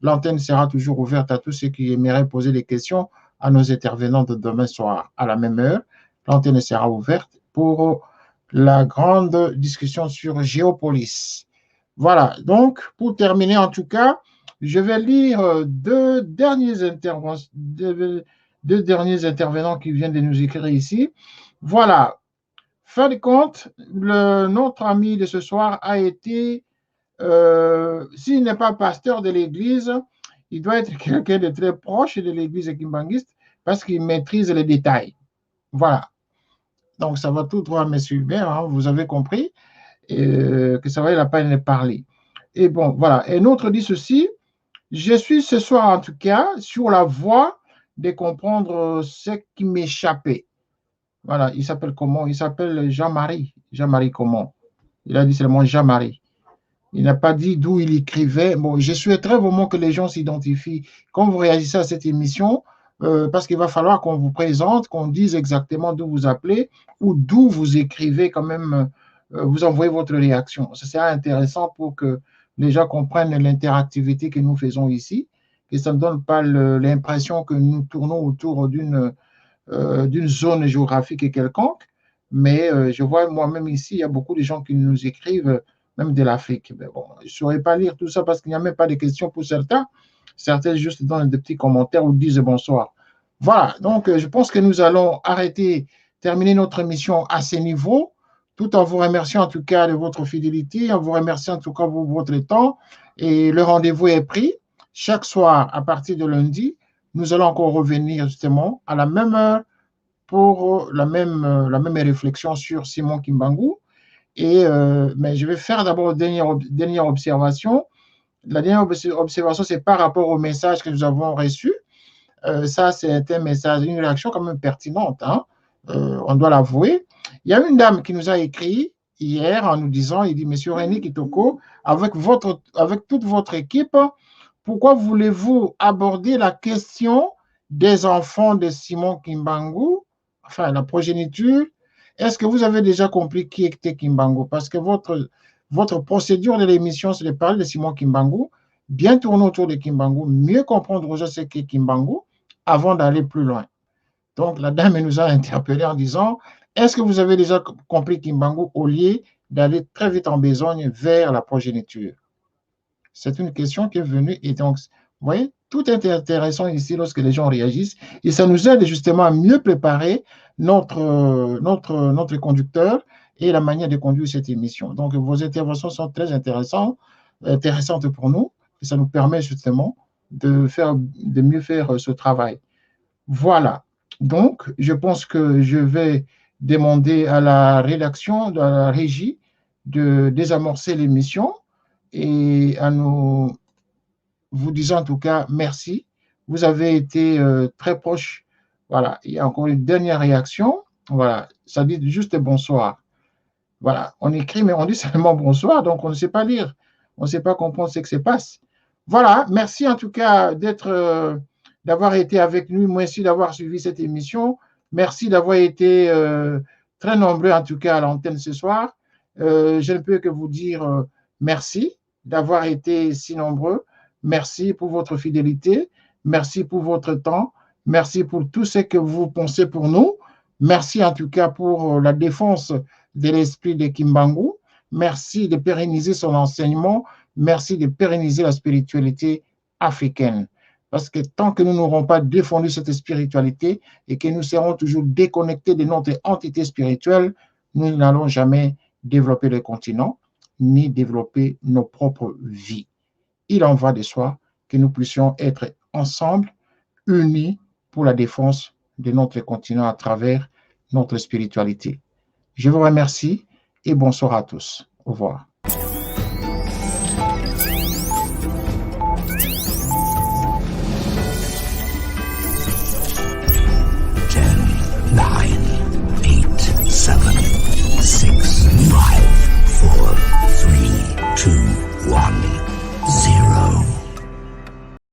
l'antenne sera toujours ouverte à tous ceux qui aimeraient poser des questions à nos intervenants de demain soir à la même heure. L'antenne sera ouverte pour la grande discussion sur Géopolis. Voilà, donc pour terminer en tout cas, je vais lire deux derniers intervenants qui viennent de nous écrire ici. Voilà. Fin de compte, notre ami de ce soir a été, s'il n'est pas pasteur de l'église, il doit être quelqu'un de très proche de l'église kimbanguiste parce qu'il maîtrise les détails. Voilà. Donc, ça va tout droit, M. Hubert, hein, vous avez compris que ça valait la peine de parler. Et bon, voilà. Et l'autre dit ceci, je suis ce soir, en tout cas, sur la voie de comprendre ce qui m'échappait. Voilà, il s'appelle comment? Il s'appelle Jean-Marie. Jean-Marie comment? Il a dit seulement Jean-Marie. Il n'a pas dit d'où il écrivait. Bon, je souhaiterais vraiment que les gens s'identifient quand vous réagissez à cette émission, parce qu'il va falloir qu'on vous présente, qu'on dise exactement d'où vous appelez ou d'où vous écrivez quand même, vous envoyez votre réaction. Ça serait intéressant pour que les gens comprennent l'interactivité que nous faisons ici, que ça ne donne pas l'impression que nous tournons autour d'une d'une zone géographique quelconque, mais je vois moi-même ici, il y a beaucoup de gens qui nous écrivent, même de l'Afrique. Mais bon, je ne saurais pas lire tout ça parce qu'il n'y a même pas de questions pour certains. Certains juste donnent des petits commentaires ou disent bonsoir. Voilà, donc je pense que nous allons terminer notre émission à ce niveau, tout en vous remerciant en tout cas de votre fidélité, en vous remerciant en tout cas pour votre temps. Et le rendez-vous est pris. Chaque soir, à partir de lundi, nous allons encore revenir justement à la même heure pour la même réflexion sur Simon Kimbangu. Mais je vais faire d'abord une dernière observation. La dernière observation, c'est par rapport au message que nous avons reçu. Ça, c'est un message, une réaction quand même pertinente, hein? On doit l'avouer. Il y a une dame qui nous a écrit hier en nous disant, il dit, Monsieur René Kitoko, avec toute votre équipe, pourquoi voulez-vous aborder la question des enfants de Simon Kimbangu, enfin la progéniture? Est-ce que vous avez déjà compris qui était Kimbangu? Parce que votre procédure de l'émission, c'est de parler de Simon Kimbangu, bien tourner autour de Kimbangu, mieux comprendre aux gens ce qu'est Kimbangu avant d'aller plus loin. Donc la dame nous a interpellé en disant, est-ce que vous avez déjà compris Kimbangu au lieu d'aller très vite en besogne vers la progéniture? C'est une question qui est venue et donc, vous voyez, tout est intéressant ici lorsque les gens réagissent et ça nous aide justement à mieux préparer notre conducteur et la manière de conduire cette émission. Donc, vos interventions sont très intéressantes pour nous et ça nous permet justement de mieux faire ce travail. Voilà. Donc, je pense que je vais demander à la rédaction, à la régie, de désamorcer l'émission et à nous vous disant en tout cas merci. Vous avez été très proche. Voilà, il y a encore une dernière réaction. Voilà, ça dit juste bonsoir. Voilà, on écrit, mais on dit seulement bonsoir, donc on ne sait pas lire. On ne sait pas comprendre ce qui se passe. Voilà, merci en tout cas d'avoir été avec nous. Merci d'avoir suivi cette émission. Merci d'avoir été très nombreux en tout cas à l'antenne ce soir. Je ne peux que vous dire merci d'avoir été si nombreux. Merci pour votre fidélité. Merci pour votre temps. Merci pour tout ce que vous pensez pour nous. Merci en tout cas pour la défense de l'esprit de Kimbangu. Merci de pérenniser son enseignement. Merci de pérenniser la spiritualité africaine. Parce que tant que nous n'aurons pas défendu cette spiritualité et que nous serons toujours déconnectés de notre entité spirituelle, nous n'allons jamais développer le continent ni développer nos propres vies. Il en va de soi que nous puissions être ensemble, unis pour la défense de notre continent à travers notre spiritualité. Je vous remercie et bonsoir à tous. Au revoir.